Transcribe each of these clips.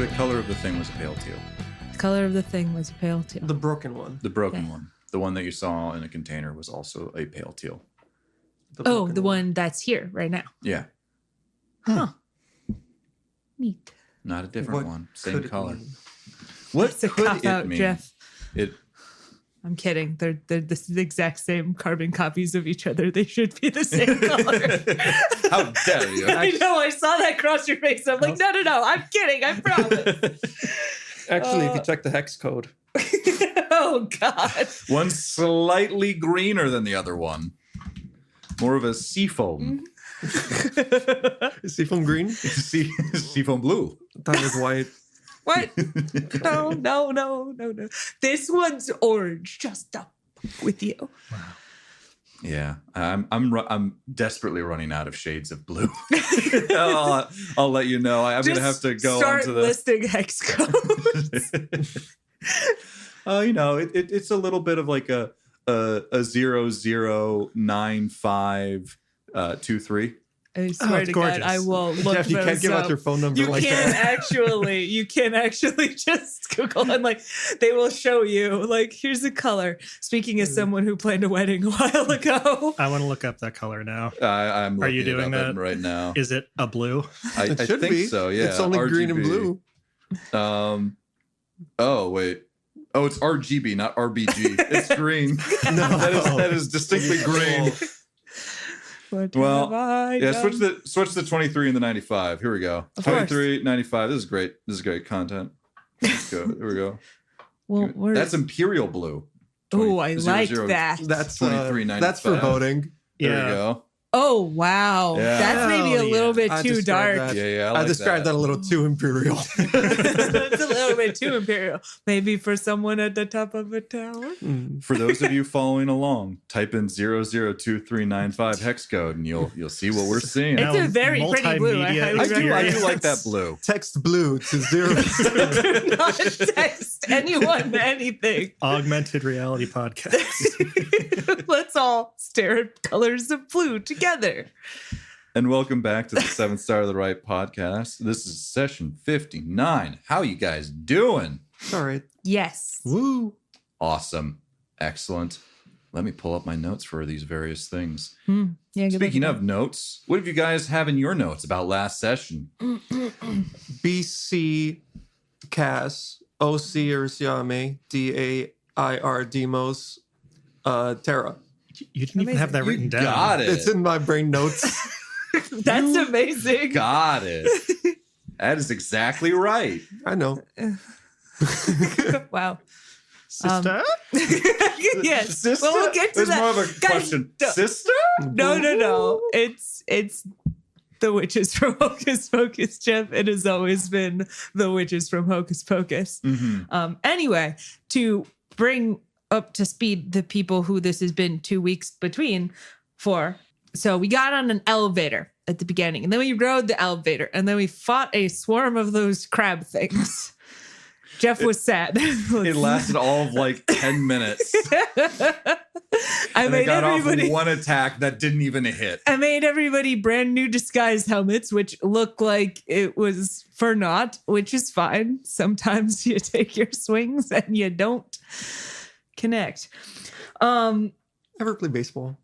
the color of the thing was a pale teal. The color of the thing was a pale teal. The broken one. The broken Okay. one. The one that you saw in a container was also a pale teal. The one that's here right now. Yeah. Huh. Neat. Not a different What one. Same could it color. mean? What It's a could cop it out, mean? Jeff. It I'm kidding. They're the exact same carbon copies of each other. They should be the same color. How dare you? I know. I saw that cross your face. I'm like, no. I'm kidding. I promise. Actually, if you check the hex code. Oh, God. One's slightly greener than the other one. More of a seafoam. Is seafoam green? Seafoam blue. That is white. What? No. This one's orange. Just up with you. Yeah, I'm desperately running out of shades of blue. I'll let you know. I'm gonna have to go start onto the listing hex codes. It's a little bit of like a 009523. I swear to God, I will look Jeff, you those can't give up. out your phone number You like can't that. you can actually just Google and like they will show you like here's the color. Speaking as someone who planned a wedding a while ago. I want to look up that color now. I'm Are you looking doing it up that right now. Is it a blue? I It should think be. so. Yeah, It's only green and RGB. blue. Oh wait. Oh, it's RGB, not RBG. It's green. No. That is distinctly green. What Well, have I Yeah, done? switch the 23 and the 95. Here we go. Of course. 23, 95. This is great. This is great content. Let's go. Here we go. Well, That's imperial blue. oh, I 20 like 00 that. That's 23.95. that's for voting. There Yeah. we go. Oh wow, Yeah. that's maybe a Hell little bit I too described dark. that. Yeah. I described that a little too imperial. That's a little bit too imperial. Maybe for someone at the top of a tower. For those of you following along, type in 002395 hex code, and you'll see what we're seeing. It's a very pretty blue. I multimedia highly I do recommend. like that blue. Text blue to 0. Do not text anyone anything. Augmented reality podcast. Let's all stare at colors of blue together. And welcome back to the 7th Star of the Right podcast. This is session 59. How you guys doing? All right. Yes. Woo. Awesome. Excellent. Let me pull up my notes for these various things. Yeah, good Speaking luck. of notes, what have you guys have in your notes about last session? BC Cass OC Ursiame DAIR Demos Terra. You didn't even have that You written down. got it. It's in my brain notes. That's amazing. Got it. That is exactly right. I know. Wow. Sister? Yes. Sister? Well, we'll get to There's that. more of a Guys, question. no. Sister? No. It's the witches from Hocus Pocus, Jeff. It has always been the witches from Hocus Pocus. Mm-hmm. Anyway, to bring up to speed the people who this has been 2 weeks between for. So we got on an elevator at the beginning, and then we rode the elevator, and then we fought a swarm of those crab things. Jeff was sad. It lasted all of like 10 minutes. I And I made got off everybody. one attack that didn't even hit. I made everybody brand new disguise helmets, which look like it was for naught, which is fine. Sometimes you take your swings and you don't connect. Ever play baseball?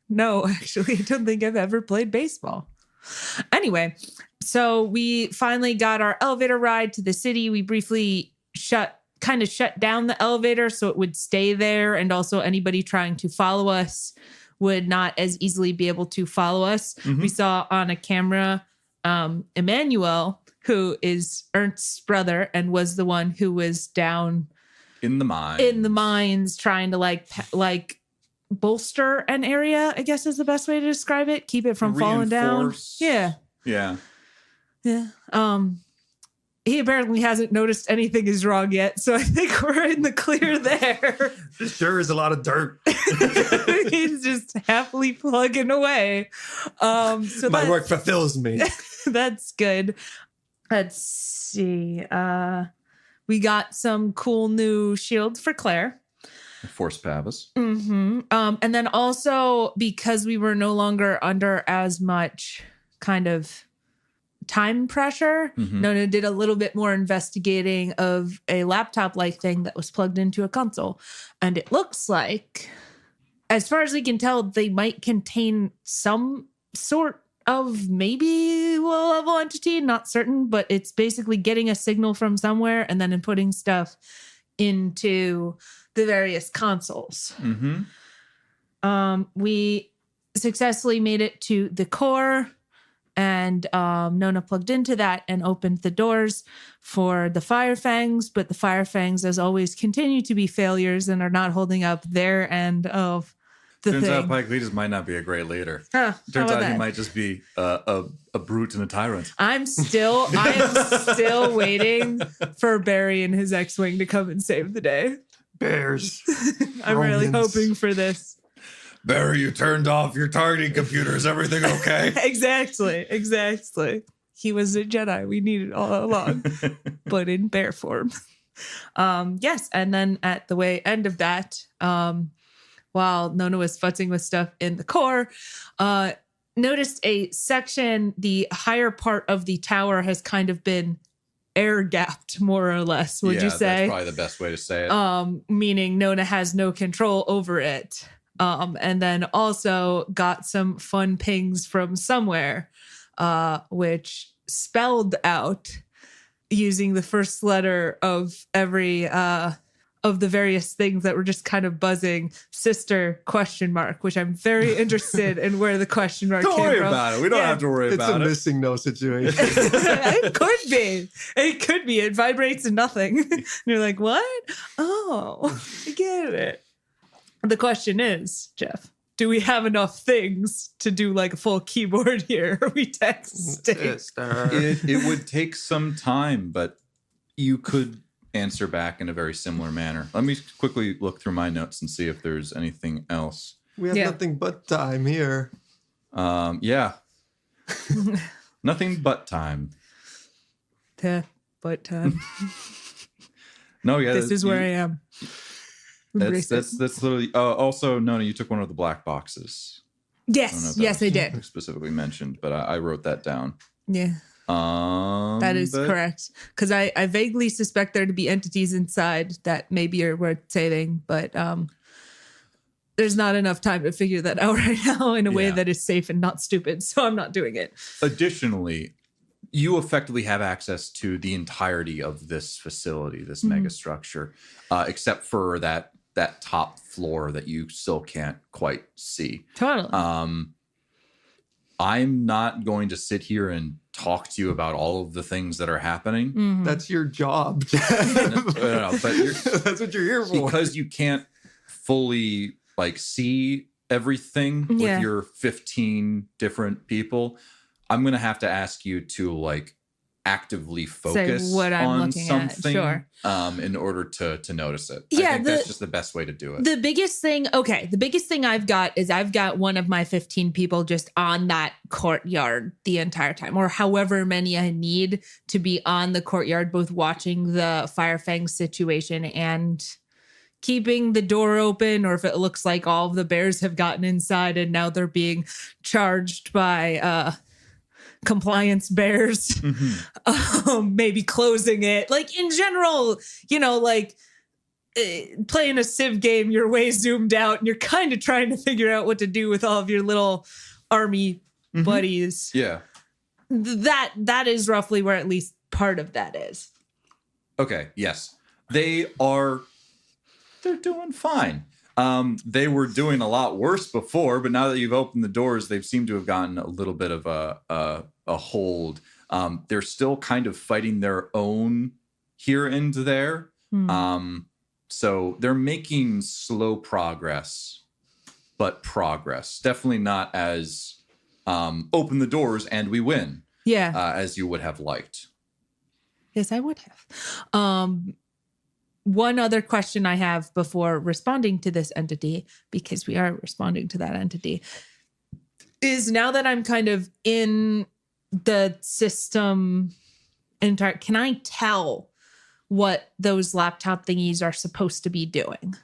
No, actually, I don't think I've ever played baseball. Anyway, so we finally got our elevator ride to the city. We briefly shut down the elevator so it would stay there, and also anybody trying to follow us would not as easily be able to follow us. Mhm. We saw on a camera Emmanuel, who is Ernst's brother and was the one who was down In the mine. in the mines trying to like bolster an area, I guess is the best way to describe it. Keep it from falling down. Reinforce. Yeah. Yeah. He apparently hasn't noticed anything is wrong yet, so I think we're in the clear there. This sure is a lot of dirt. He's just happily plugging away. So My work fulfills me. that's good. Let's see. We got some cool new shields for Claire. Force Pavis. Mm-hmm. And then also because we were no longer under as much kind of time pressure, Nona did a little bit more investigating of a laptop-like thing that was plugged into a console. And it looks like, as far as we can tell, they might contain some sort of maybe low-level entity, not certain, but it's basically getting a signal from somewhere and then inputting stuff into the various consoles. We successfully made it to the core, and Nona plugged into that and opened the doors for the Firefangs, but the Firefangs, as always, continue to be failures and are not holding up their end of the Turns thing. out Pike Leaders might not be a great leader. Huh, Turns how out about he that? might just be a brute and a tyrant. I am still waiting for Barry and his X-Wing to come and save the day. Bears. I'm really Romans. hoping for this. Barry, you turned off your targeting computer. Is everything okay? Exactly. He was a Jedi we needed all along, but in bear form. Yes, and then at the end of that, while Nona was futzing with stuff in the core, noticed a section, the higher part of the tower has kind of been air gapped, more or less, would you say? That's probably the best way to say it. Meaning Nona has no control over it. And then also got some fun pings from somewhere, which spelled out using the first letter of every of the various things that were just kind of buzzing, sister ? Which I'm very interested in where the question mark Don't came worry from. about it. We don't Yeah. have to worry It's about a it. missing no situation. It could be. It could be. It vibrates and nothing. And you're like, what? Oh, I get it. The question is, Jeff, do we have enough things to do like a full keyboard here? Are we texting? Sister. It would take some time, but you could answer back in a very similar manner. Let me quickly look through my notes and see if there's anything else. We have Yeah. nothing but time here. Yeah. Nothing but time. But No, yeah. this is where I am. Embrace it. That's literally. Also, Nona, you took one of the black boxes. I don't know Yes, if that yes, I was did. specifically mentioned, but I wrote that down. Yeah, that is But- correct. Because I vaguely suspect there to be entities inside that maybe are worth saving, but there's not enough time to figure that out right now in a way Yeah. that is safe and not stupid. So I'm not doing it. Additionally, you effectively have access to the entirety of this facility, this mega structure, except for that top floor that you still can't quite see. Totally. I'm not going to sit here and talk to you about all of the things that are happening Mhm. That's your job. No, but you're, That's what you're here for. because you can't fully like see everything Yeah. with your 15 different people. I'm going to have to ask you to like actively focus what I'm on looking at, something sure. in order to notice it. Yeah, I think that's just the best way to do it. The biggest thing I've got is I've got one of my 15 people just on that courtyard the entire time, or however many I need to be on the courtyard, both watching the Firefang situation and keeping the door open, or if it looks like all of the bears have gotten inside and now they're being charged by compliance bears, maybe closing it. Like in general, like playing a Civ game, you're way zoomed out and you're kind of trying to figure out what to do with all of your little army buddies. Yeah. That is roughly where at least part of that is. Okay. Yes. They're doing fine. They were doing a lot worse before, but now that you've opened the doors, they've seemed to have gotten a little bit of a hold. They're still kind of fighting their own here and there. So they're making slow progress, but progress. Definitely not as open the doors and we win as you would have liked. Yes, I would have. One other question I have before responding to this entity, because we are responding to that entity, is now that I'm kind of in the system, can I tell what those laptop thingies are supposed to be doing?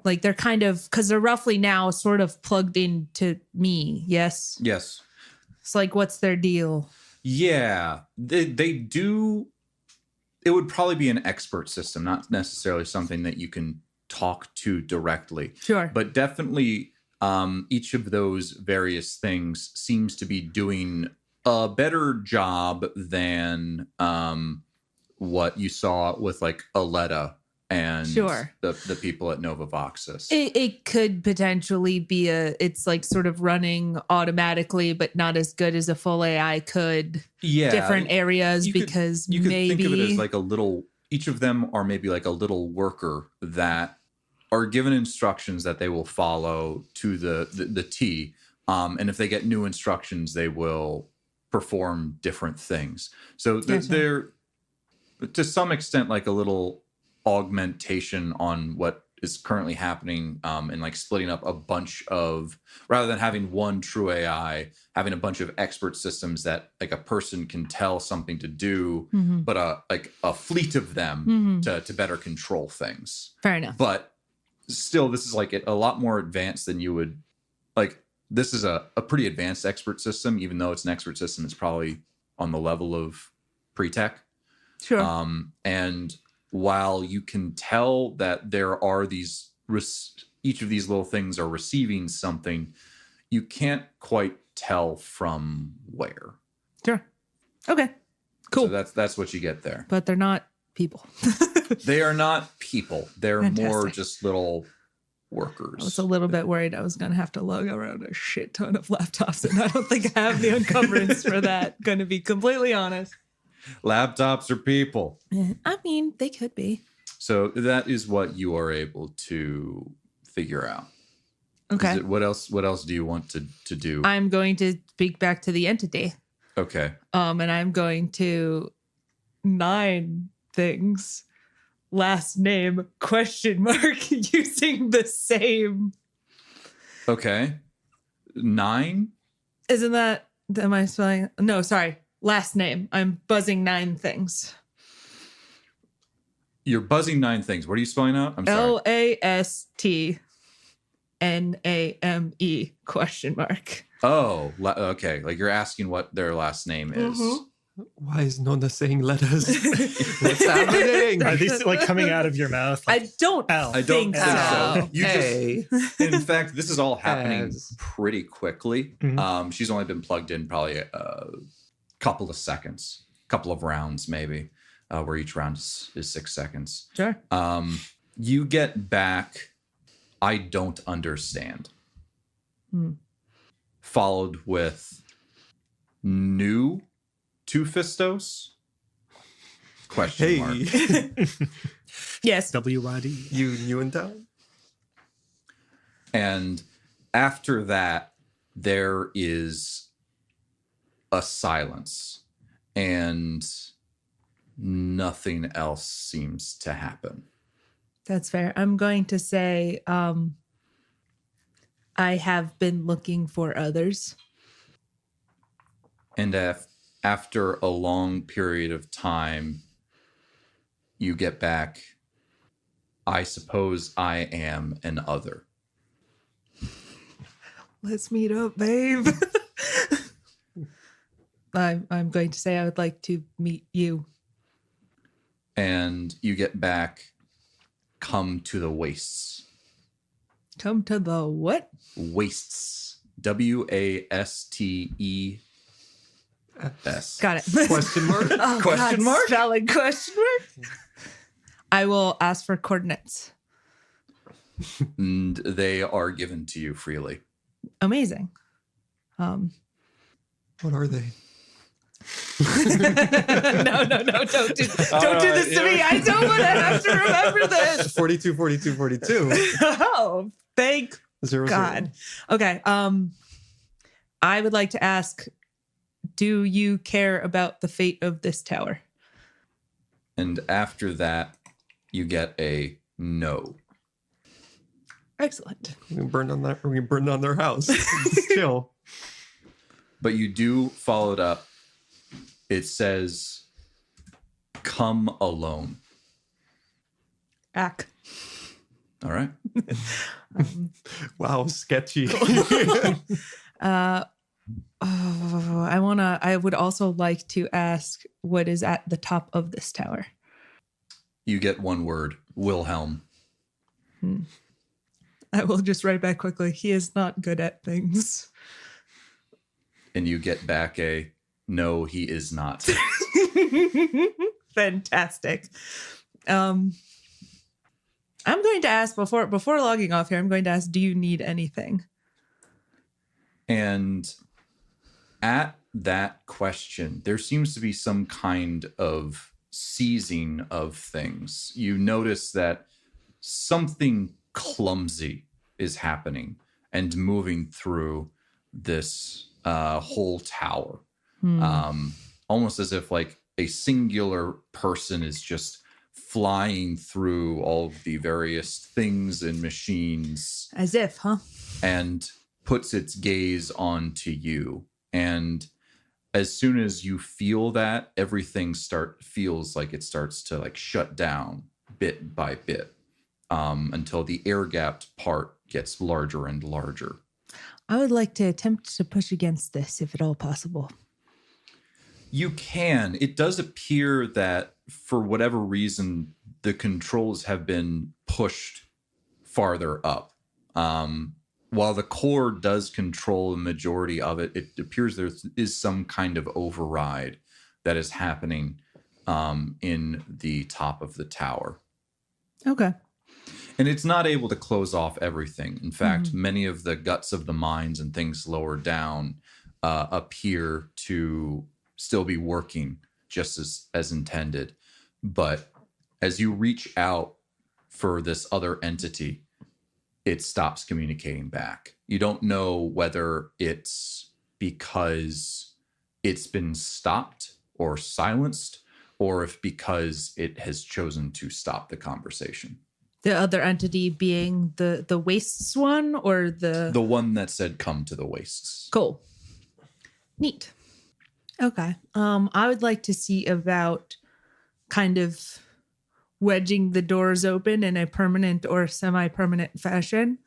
Like they're kind of, because they're roughly now sort of plugged into me, yes? Yes. It's like, what's their deal? Yeah, they do. It would probably be an expert system, not necessarily something that you can talk to directly. Sure. But definitely each of those various things seems to be doing a better job than what you saw with like Aleta and Sure. the people at Nova Voxus. It could potentially be it's like sort of running automatically, but not as good as a full AI could. Yeah. Different areas you because could maybe think of it as like a little, each of them are maybe like a little worker that are given instructions that they will follow to the T. And if they get new instructions, they will perform different things. So they're to some extent like a little augmentation on what is currently happening, and like splitting up a bunch of, rather than having one true AI, having a bunch of expert systems that like a person can tell something to do, but a fleet of them to better control things. Fair enough. But still, this is like a lot more advanced than you would like. This is a pretty advanced expert system, even though it's an expert system. It's probably on the level of pre-tech. Sure. And while you can tell that there are these, each of these little things are receiving something, you can't quite tell from where. Sure. Okay. Cool. So that's what you get there. But they're not people. They are not people. They're more Fantastic. just little workers. I was a little bit worried I was going to have to lug around a shit ton of laptops, and I don't think I have the encumbrance for that. Going to be completely honest. Laptops are people. I mean, they could be. So that is what you are able to figure out. Okay. What else do you want to do? I'm going to speak back to the entity. Okay. And I'm going to 9 things. Last name ? Using the same. Okay. 9? Isn't that, am I spelling? No, sorry. Last name. I'm buzzing 9 things. You're buzzing 9 things. What are you spelling out? I'm sorry. LASTNAME ? Oh, okay. Like you're asking what their last name is. Why is Nona saying letters? What's happening? Are these like coming out of your mouth? I don't L. I don't think think so. so. You Hey. just, in fact, this is all happening As. pretty quickly. Mhm. She's only been plugged in probably a couple of seconds, couple of rounds maybe, where each round is 6 seconds. Sure. You get back, I don't understand. Followed with new Tufistos? Question mark. Hey. Yes. WYD. You in town? And after that, there is a silence, and nothing else seems to happen. That's fair. I'm going to say I have been looking for others. And after a long period of time, you get back, I suppose I am an other. Let's meet up, babe. I'm going to say I would like to meet you. And you get back, come to the wastes. Come to the what? Wastes. WASTES. Got it. Question mark? Oh, Question God, mark? Spelling question mark? I will ask for coordinates. And they are given to you freely. Amazing. What are they? No, don't do this to me. I don't want to have to remember this. 42, 42, 42. Oh, thank 0, God. Okay. I would like to ask, do you care about the fate of this tower? And after that, you get a no. Excellent. We burned on their house. It's chill. But you do follow it up. It says, come alone. Ack. All right. Wow, sketchy. Oh, I would also like to ask what is at the top of this tower. You get one word, Wilhelm. I will just write back quickly. He is not good at things. And you get back a, no, he is not. Fantastic. I'm going to ask before logging off here, I'm going to ask, do you need anything? And at that question, there seems to be some kind of seizing of things. You notice that something clumsy is happening and moving through this whole tower. Almost as if like a singular person is just flying through all of the various things and machines. As if, huh? And puts its gaze onto you. And as soon as you feel that, everything feels like it starts to like shut down bit by bit until the air-gapped part gets larger and larger. I would like to attempt to push against this, if at all possible. You can. It does appear that for whatever reason, the controls have been pushed farther up. While the core does control the majority of it, it appears there is some kind of override that is happening in the top of the tower. Okay. And it's not able to close off everything. In fact, many of the guts of the mines and things lower down appear to still be working just as intended. But as you reach out for this other entity, it stops communicating back. You don't know whether it's because it's been stopped or silenced, or if because it has chosen to stop the conversation. The other entity being the wastes one, or the one that said come to the wastes. Cool. Neat. Okay. I would like to see about kind of wedging the doors open in a permanent or semi-permanent fashion,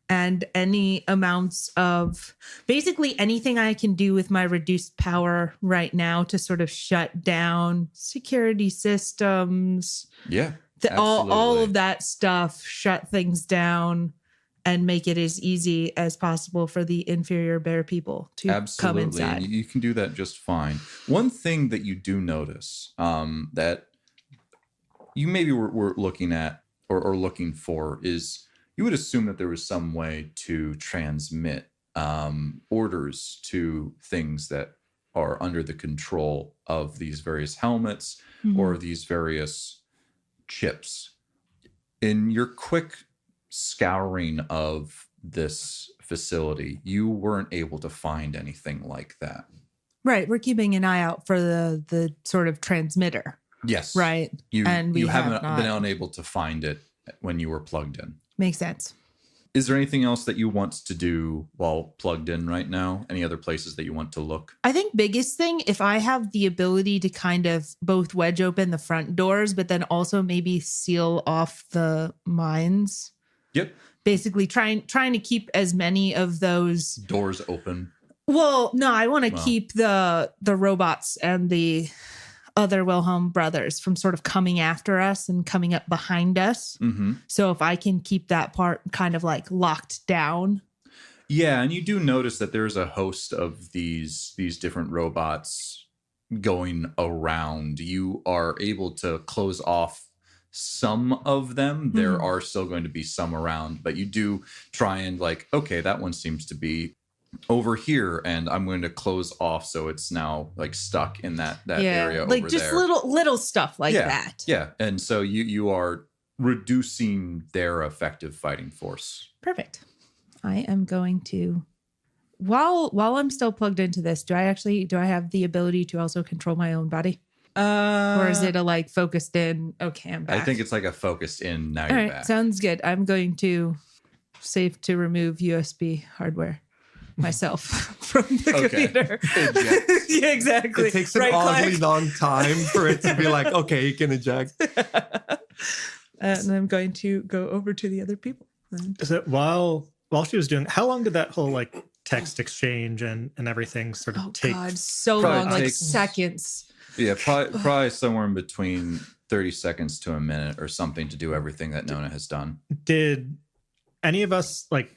and any amounts of basically anything I can do with my reduced power right now to sort of shut down security systems. Yeah. All of that stuff, shut things down and make it as easy as possible for the inferior bear people to come inside. You can do that just fine. One thing that you do notice that you maybe were looking at or looking for is you would assume that there was some way to transmit orders to things that are under the control of these various helmets or these various chips. In your quick scouring of this facility, you weren't able to find anything like that. Right. We're keeping an eye out for the sort of transmitter. Yes. Right. You haven't been unable to find it when you were plugged in. Makes sense. Is there anything else that you want to do while plugged in right now? Any other places that you want to look? I think biggest thing, if I have the ability to kind of both wedge open the front doors, but then also maybe seal off the mines. Yep. Basically trying to keep as many of those doors open. Well, no, I want to keep the robots and the other Wilhelm brothers from sort of coming after us and coming up behind us. So if I can keep that part kind of like locked down. Yeah, and you do notice that there's a host of these different robots going around. You are able to close off some of them. There are still going to be some around, but you do try and like, okay, that one seems to be over here, and I'm going to close off so it's now like stuck in that area over there. Like just little stuff like that. Yeah, and so you are reducing their effective fighting force. Perfect. I am going to, while I'm still plugged into this, do I have the ability to also control my own body? Or is it a like focused in? Okay, I'm back. I think it's like a focused in. Now All you're right, back. Sounds good. I'm going to save to remove USB hardware myself from the computer. Yeah, exactly. It takes an oddly long time for it to be like, okay, you can eject. And I'm going to go over to the other people. Is it while she was doing, how long did that whole like text exchange and everything sort of take. God, so Probably long, like takes- seconds. Yeah, probably somewhere in between 30 seconds to a minute or something to do everything that Nona has done. Did any of us like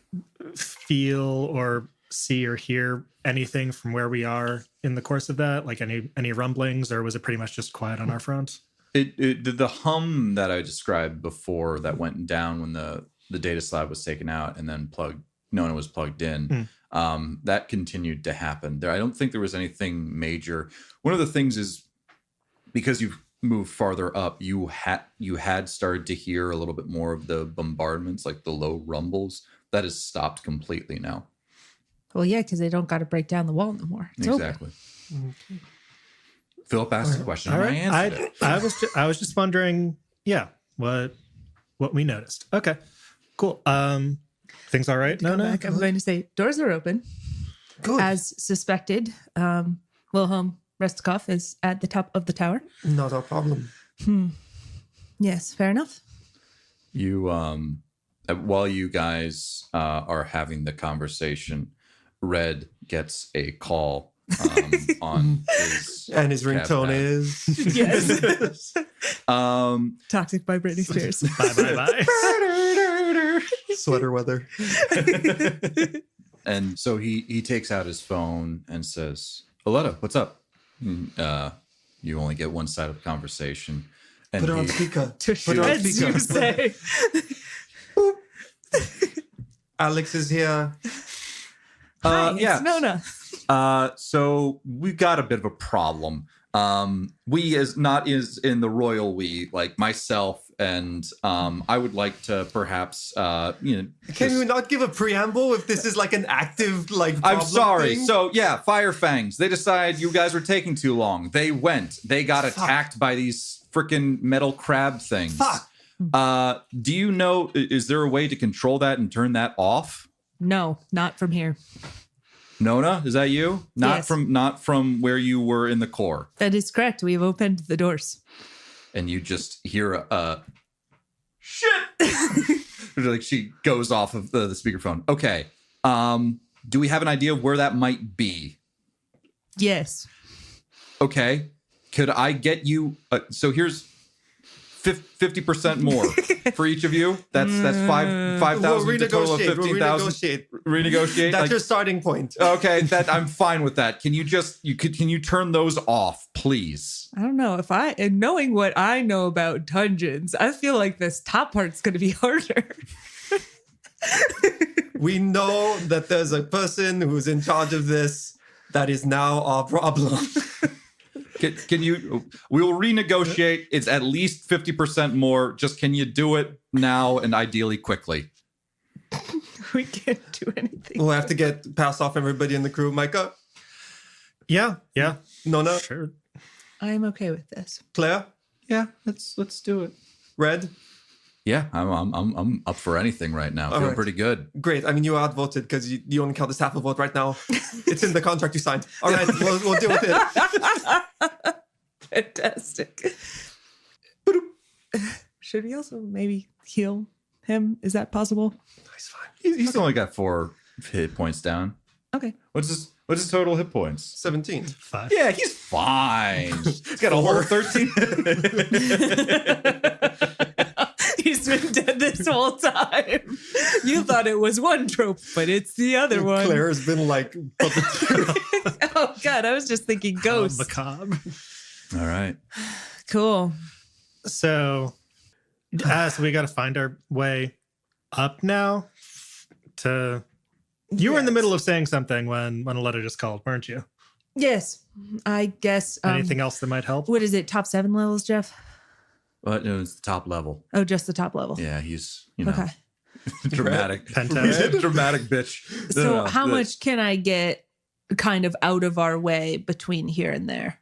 feel or see or hear anything from where we are in the course of that? Like any rumblings, or was it pretty much just quiet on our front? The hum that I described before that went down when the data slab was taken out and then Nona was plugged in, that continued to happen. I don't think there was anything major. One of the things is because you've moved farther up, you had started to hear a little bit more of the bombardments, like the low rumbles. That has stopped completely now. Well, yeah, because they don't got to break down the wall no more. It's Exactly. Philip asked a question. All And right. I answered it. I was just wondering, what we noticed. Okay, cool. Things all right, Come Nona? back. I'm going to say doors are open. Good. As suspected. Wilhelm Restkopf is at the top of the tower. Not a problem. Yes, fair enough. You while you guys are having the conversation, Red gets a call on his And his cab ringtone bag. is Yes. Toxic by Britney Spears. Bye. sweater weather. And so he takes out his phone and says, "Aleta, what's up?" You only get one side of the conversation. And Put it on he- speaker. To Put it on shreds, you speaker. say. Alex is here. Hi, yeah. it's Nona. So we've got a bit of a problem. We is in the royal we, like myself, and I would like to perhaps Can just- you not give a preamble if this is like an active like I'm problem sorry. thing? So yeah, Firefangs. They decided you guys were taking too long. They got attacked by these freaking metal crab things. Fuck. Do you know, is there a way to control that and turn that off? No, not from here. Nona, is that you? Not Yes. not from where you were in the core. That is correct. We have opened the doors. And you just hear a shit. Like she goes off of the speakerphone. Okay. Do we have an idea of where that might be? Yes. Okay. Could I get you? So here's 50% more for each of you. That's 5,000 We'll to total of renegotiate. 15,000. We'll renegotiate. Renegotiate. That's Like- your starting point. okay, that I'm fine with that. Can you can you turn those off, please? I don't know and knowing what I know about dungeons, I feel like this top part's going to be harder. We know that there's a person who's in charge of this. That is now our problem. Can you? We'll renegotiate. It's at least 50% more. Just can you do it now and ideally quickly? We can't do anything. We'll have to pass off everybody in the crew. Micah, Yeah. Nona, Sure. I'm okay with this. Claire, Yeah, let's do it. Red. Yeah, I'm up for anything right now. All Feeling right. pretty good. Great. I mean, you are outvoted because you only count as half a vote right now. It's in the contract you signed. All right, we'll deal with it. Fantastic. Should we also maybe heal him? Is that possible? He's fine. He's only got 4 hit points down. Okay. What's his total hit points? 17. 5. Yeah, he's fine. He's got a whole 13. He's been dead this whole time. You thought it was one trope, but it's the other one. Claire has been like, Oh, God. I was just thinking ghosts. Macabre. All right. Cool. So we got to find our way up now. You were in the middle of saying something when Aleta just called, weren't you? Yes. I guess. Anything else that might help? What is it? Top 7 levels, Jeff? But no, it's the top level. Oh, just the top level. Yeah, he's Okay. dramatic. Penthouse. Dramatic bitch. So how much can I get kind of out of our way between here and there?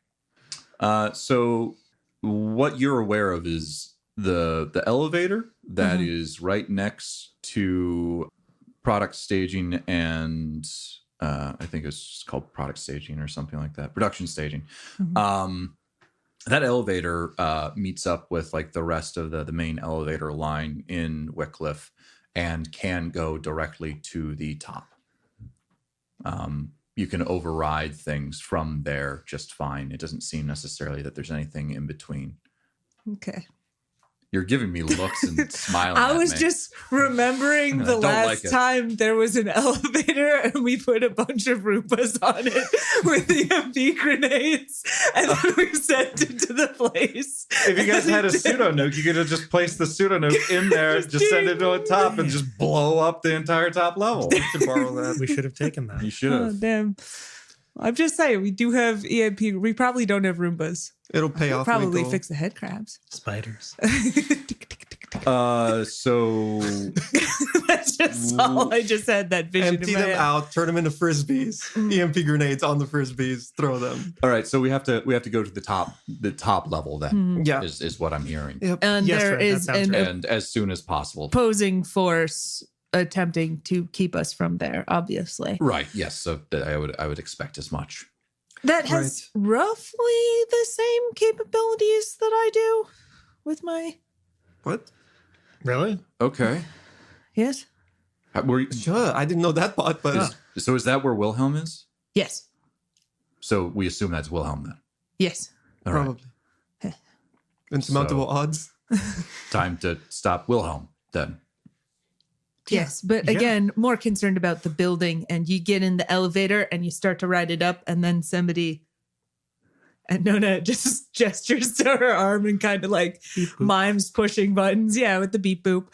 So what you're aware of is the elevator that is right next to product staging and I think it's called product staging or something like that. Production staging. That elevator meets up with like the rest of the main elevator line in Wickliffe and can go directly to the top. You can override things from there just fine. It doesn't seem necessarily that there's anything in between. Okay. You're giving me looks and smiling. I at was me. just remembering I the don't last like it. time there was an elevator and we put a bunch of Roopas on it with EMP grenades and then we sent it to the place. If you guys had a pseudo nuke, you could have just placed the pseudo nuke in there, just send it to a top, and just blow up the entire top level. We should borrow that. We should have taken that. You should Oh, have. damn. I'm just saying, we do have EMP. We probably don't have Roombas. It'll pay We'll off. when we probably go. fix the head crabs. Spiders. So That's just all. I just had that vision Empty in my them head. out, turn them into frisbees. EMP grenades on the frisbees, throw them. all right, so we have to go to the top level then. Yeah. Is what I'm hearing. Yep. And Yes, there right, that is sounds an right. And as soon as possible. opposing force attempting to keep us from there, obviously. Right. Yes. So I would expect as much. That has roughly the same capabilities that I do with my... What? Really? Okay. Yes? Sure, I didn't know that part, but So is that where Wilhelm is? Yes. So we assume that's Wilhelm then. Yes. All right. probably. Insurmountable odds. Time to stop Wilhelm then. Yes, but Yeah. again, more concerned about the building. And you get in the elevator and you start to ride it up, and then somebody, and Nona just gestures to her arm and kind of like mimes pushing buttons. Yeah, with the beep boop.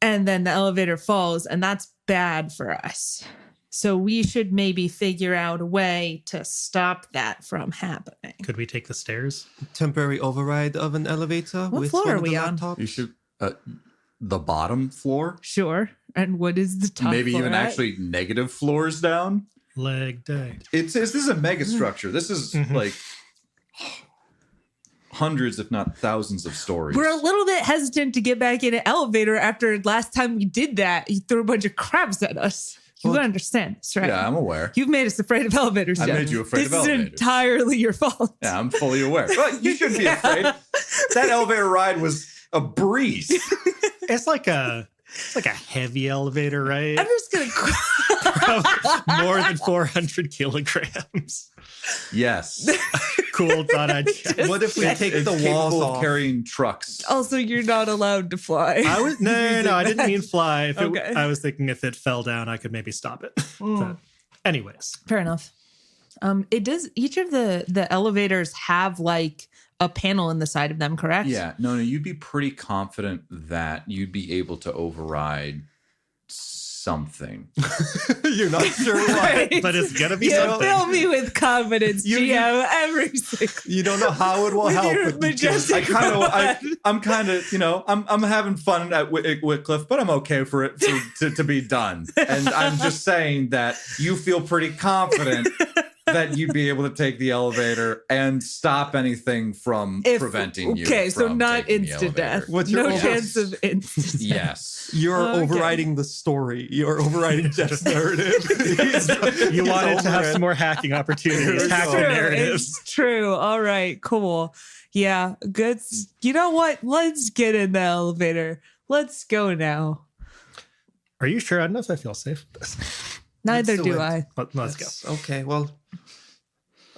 And then the elevator falls, and that's bad for us. So we should maybe figure out a way to stop that from happening. Could we take the stairs? Temporary override of an elevator. What with floor one are of the we on? laptops. You should the bottom floor, Sure. And what is the top maybe floor even at? actually negative floors down. Leg day. This is a mega structure. This is Mhm. like hundreds, if not thousands, of stories. We're a little bit hesitant to get back in an elevator after last time we did that. You threw a bunch of crabs at us. You Well, understand this, right? Yeah, I'm aware. You've made us afraid of elevators. I Jeff. made you afraid of This is elevators. entirely your fault. Yeah, I'm fully aware. But you shouldn't be afraid. That elevator ride was a breeze. It's like a heavy elevator, right? I'm just gonna. More than 400 kilograms. Yes. Cool. Thought I'd check. What if we take It's the walls capable of off? carrying trucks. Also, you're not allowed to fly. I was no. I didn't mean fly. If Okay. I was thinking if it fell down, I could maybe stop it. But anyways, Fair enough. It does. Each of the elevators have like a panel in the side of them, correct? Yeah, no, you'd be pretty confident that you'd be able to override something. You're not sure why. Right. but it's gonna be You something. fill me with confidence, You- GM. Every single. You don't know how it will With help. your but you just- majestic- I'm kind of, I'm having fun at Wickliffe, but I'm okay for it to be done. And I'm just saying that you feel pretty confident that you'd be able to take the elevator and stop anything from preventing you. Okay, so from not taking the instant elevator. death. What's your No over- chance of instant death. Yes. You're Okay. overriding the story. You're overriding Jeff's narrative. You He's wanted to have over it. some more hacking opportunities, It's hack the true, narratives. It's true. All right, cool. Yeah, good. You know what? Let's get in the elevator. Let's go now. Are you sure? I don't know if I feel safe with this. Neither do do it. I. Let's go. Yes, okay, well,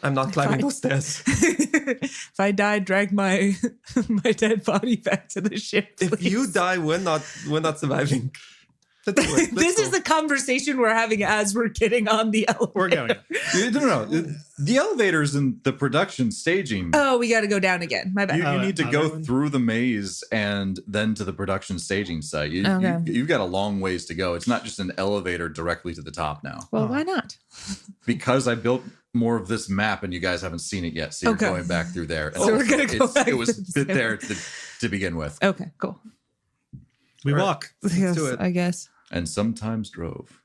I'm not climbing those stairs. If I die, drag my my dead body back to the ship. If please. you die, we're not surviving. Let's do it. This is the conversation we're having as we're getting on the elevator. We're going. No. The elevators in the production staging. Oh, we got to go down again. My bad. You need to go another one? through the maze and then to the production staging site. Okay. You've got a long ways to go. It's not just an elevator directly to the top now. Well, why not? Because I built more of this map and you guys haven't seen it yet. So you're Okay. going back through there. And So we're gonna go back It was to the there to begin with. Okay, cool. We All right. walk. Yes, do it. I guess. And sometimes drove.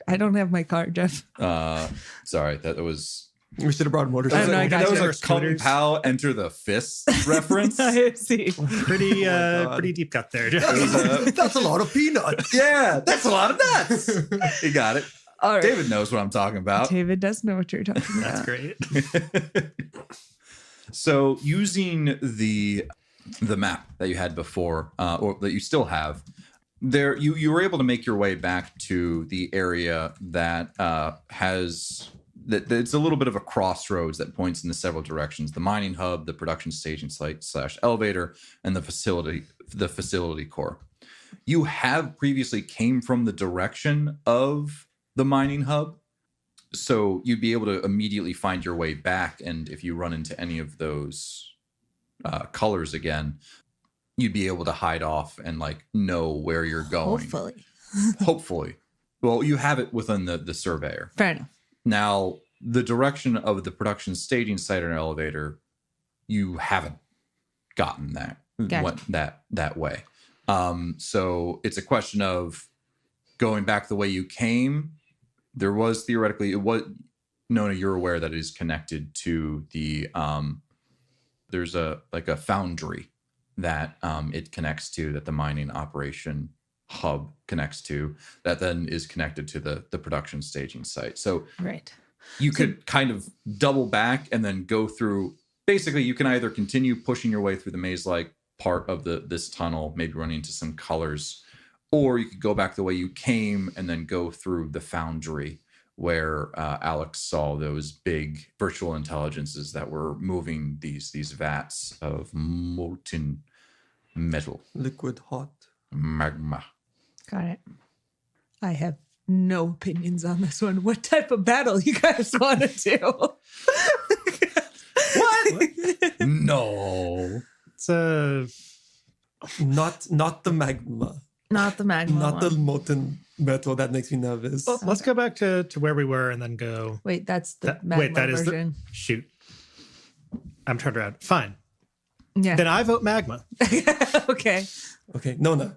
I don't have my car, Jeff. Sorry, that was... We should have brought I motorcycles. know, I got that you. was a Kung Scooters. Pao Enter the Fist reference. I see. Pretty God. pretty deep cut there. That's a lot of peanuts. Yeah, that's a lot of nuts. You got it. All right. David knows what I'm talking about. David does know what you're talking That's about. great. So using the map that you had before, or that you still have, there you were able to make your way back to the area that has that it's a little bit of a crossroads that points in several directions: the mining hub, the production staging site / elevator, and the facility core. You have previously came from the direction of the mining hub, so you'd be able to immediately find your way back. And if you run into any of those colors again, you'd be able to hide off and like know where you're going. Hopefully. Well, you have it within the surveyor. Fair enough. Now, the direction of the production staging site or elevator, you haven't gotten that way. So it's a question of going back the way you came. There was theoretically, Nona, you're aware that it is connected to the, there's a foundry that it connects to, that the mining operation hub connects to, that then is connected to the production staging site. So right. You could kind of double back and then go through. Basically, you can either continue pushing your way through the maze-like part of this tunnel, maybe running into some colors, or you could go back the way you came and then go through the foundry where Alex saw those big virtual intelligences that were moving these vats of molten metal. Liquid hot. Magma. Got it. I have no opinions on this one. What type of battle you guys want to do? What? No. It's a Not the magma. Not the magma. Not the one. molten metal. That makes me nervous. well, let's go back to where we were and then go. Wait, that's the magma that is version. shoot. I'm turned around. Fine. Yeah. Then I vote magma. Okay. Okay, Nona.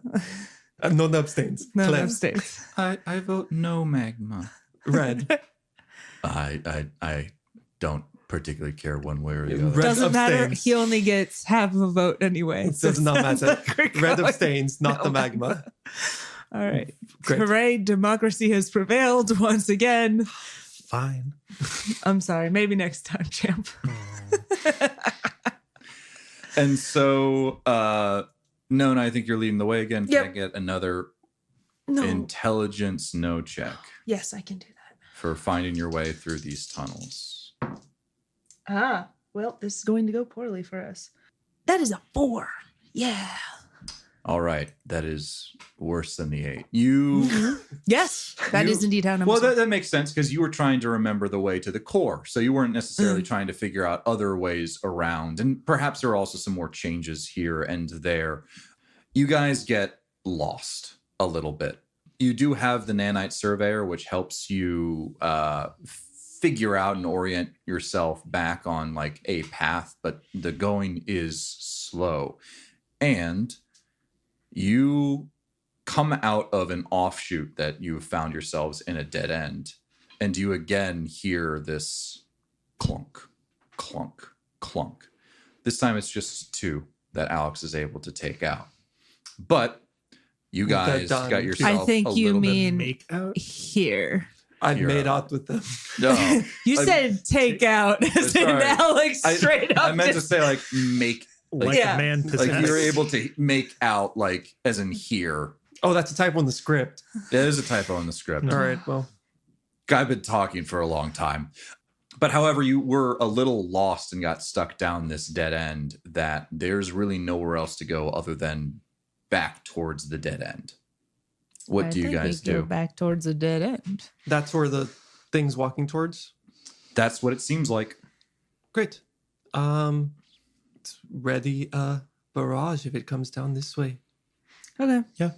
Nona abstains. No, Clem. upstairs. I vote no magma. Red. I don't particularly care one way or the other. Red Doesn't matter. abstains. He only gets half a vote anyway. It does not sounds matter. like we're Red going- abstains, not No the magma. All right. Great. Hooray, democracy has prevailed once again. Fine. I'm sorry. Maybe next time, champ. And so, Nona, I think you're leading the way again. Can Yep. I get another No. intelligence no check Yes, I can do that. for finding your way through these tunnels? Well, this is going to go poorly for us. That is a 4. Yeah. All right. That is worse than the 8. You... Yes, that is indeed how numbers Well, work. that makes sense because you were trying to remember the way to the core. So you weren't necessarily trying to figure out other ways around. And perhaps there are also some more changes here and there. You guys get lost a little bit. You do have the nanite surveyor, which helps you figure out and orient yourself back on like a path, but the going is slow. And you come out of an offshoot that you have found yourselves in a dead end, and you again hear this clunk, clunk, clunk. This time it's just 2 that Alex is able to take out. But you guys done. got yourself I think a you little bit- mean Make out. here. I've You're made out. out with them. No, You I- said take out as in Sorry. Alex straight up. I meant to say like make, Like Yeah. a man possessed. like you're able to make out like as in here. Oh, that's a typo in the script. There is a typo in the script. All right, well. I've been talking for a long time. But however, you were a little lost and got stuck down this dead end that there's really nowhere else to go other than back towards the dead end. What do you guys Go do? back towards a dead end. That's where the thing's walking towards. That's what it seems like. Great. It's ready barrage if it comes down this way. Okay. Yeah.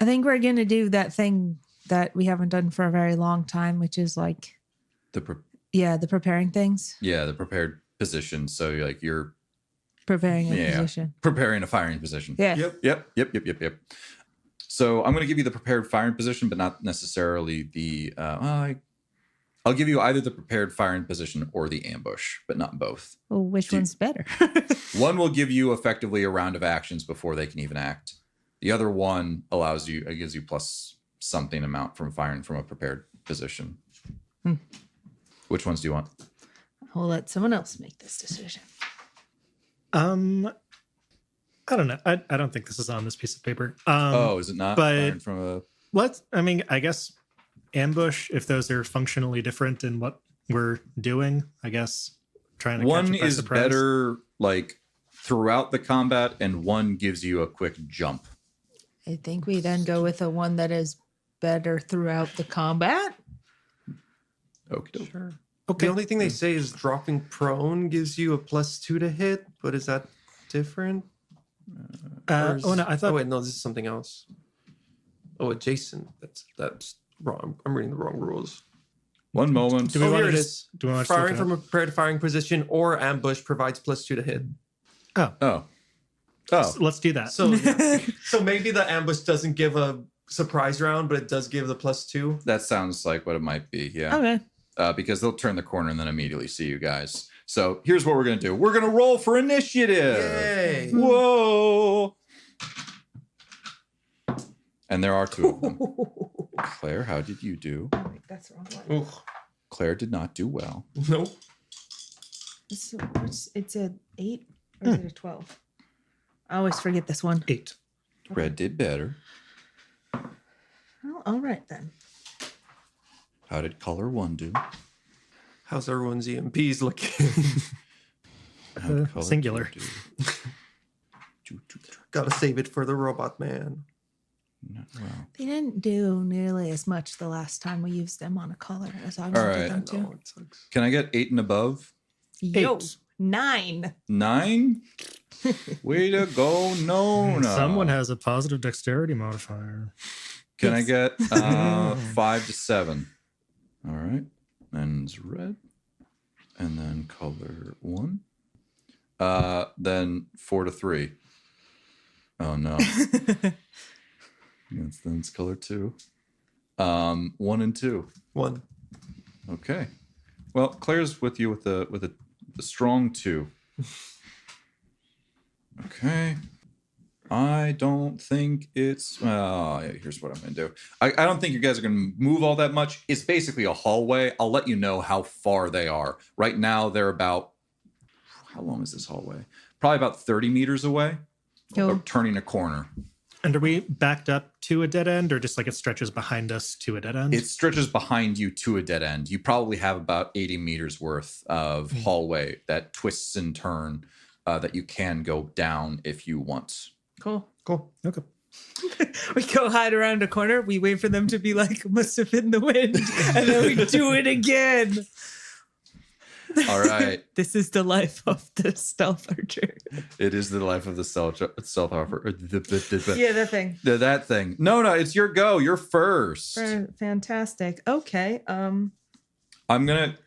I think we're going to do that thing that we haven't done for a very long time, which is like, The the preparing things, the prepared position. So you're preparing a Yeah. position. preparing a firing position. Yeah. Yep. So I'm going to give you the prepared firing position, but not necessarily the. I'll give you either the prepared firing position or the ambush, but not both. Well, which Do you- one's better? One will give you effectively a round of actions before they can even act. The other one gives you plus something amount from firing from a prepared position. Which ones do you want? We'll let someone else make this decision. I I don't know. I don't think this is on this piece of paper. Is it not? but- Firing from I guess ambush, if those are functionally different in what we're doing, I guess trying to catch one it by is surprise. better like throughout the combat, and one gives you a quick jump. I think we then go with the one that is better throughout the combat. Okay. Sure. Okay. The only thing they say is dropping prone gives you a +2 to hit, but is that different? Or is- I thought Oh wait, no, this is something else. Oh, adjacent. That's wrong. I'm reading the wrong rules. One moment. Do we Oh, want here to it just is. do we want to Firing from a prepared firing position or ambush provides +2 to hit. Oh. let's do that. So, so maybe the ambush doesn't give a surprise round, but it does give the +2. That sounds like what it might be. Yeah. Okay. Because they'll turn the corner and then immediately see you guys. So here's what we're going to do. We're going to roll for initiative. Yay! Whoa. And there are 2 of them. Claire, how did you do? That's the wrong one. Ooh, Claire did not do well. nope. It's a 8 or is it a 12? I always forget this one. 8. Red did better. Well, all right then. How did color 1 do? How's everyone's EMPs looking? How did color Singular. 2 do? Gotta save it for the robot man. Not well. They didn't do nearly as much the last time we used them on a color as I wanted right. them to. No, it sucks. Can I get 8 and above? Yo, 8. 9. 9? Way to go, Nona. Someone has a positive dexterity modifier. Can I Yes. get 5 to 7? All right. And it's red. And then color 1. Then 4 to 3. Oh no. Then it's color 2. 1 and 2. 1. Okay. Well, Claire's with you with a strong 2. Okay. I don't think it's. Here's what I'm going to do. I don't think you guys are going to move all that much. It's basically a hallway. I'll let you know how far they are. Right now, they're about. How long is this hallway? Probably about 30 meters away. Yo. Or turning a corner. And are we backed up to a dead end, or just like it stretches behind us to a dead end? It stretches behind you to a dead end. You probably have about 80 meters worth of hallway that twists and turn that you can go down if you want. Cool. Cool. Okay. We go hide around a corner. We wait for them to be like, must have been the wind. And then we do it again. All right. This is the life of the stealth archer. It is the life of the stealth offer. Yeah, that thing. That thing. Nona, it's your go. You're first. Fantastic. Okay. I'm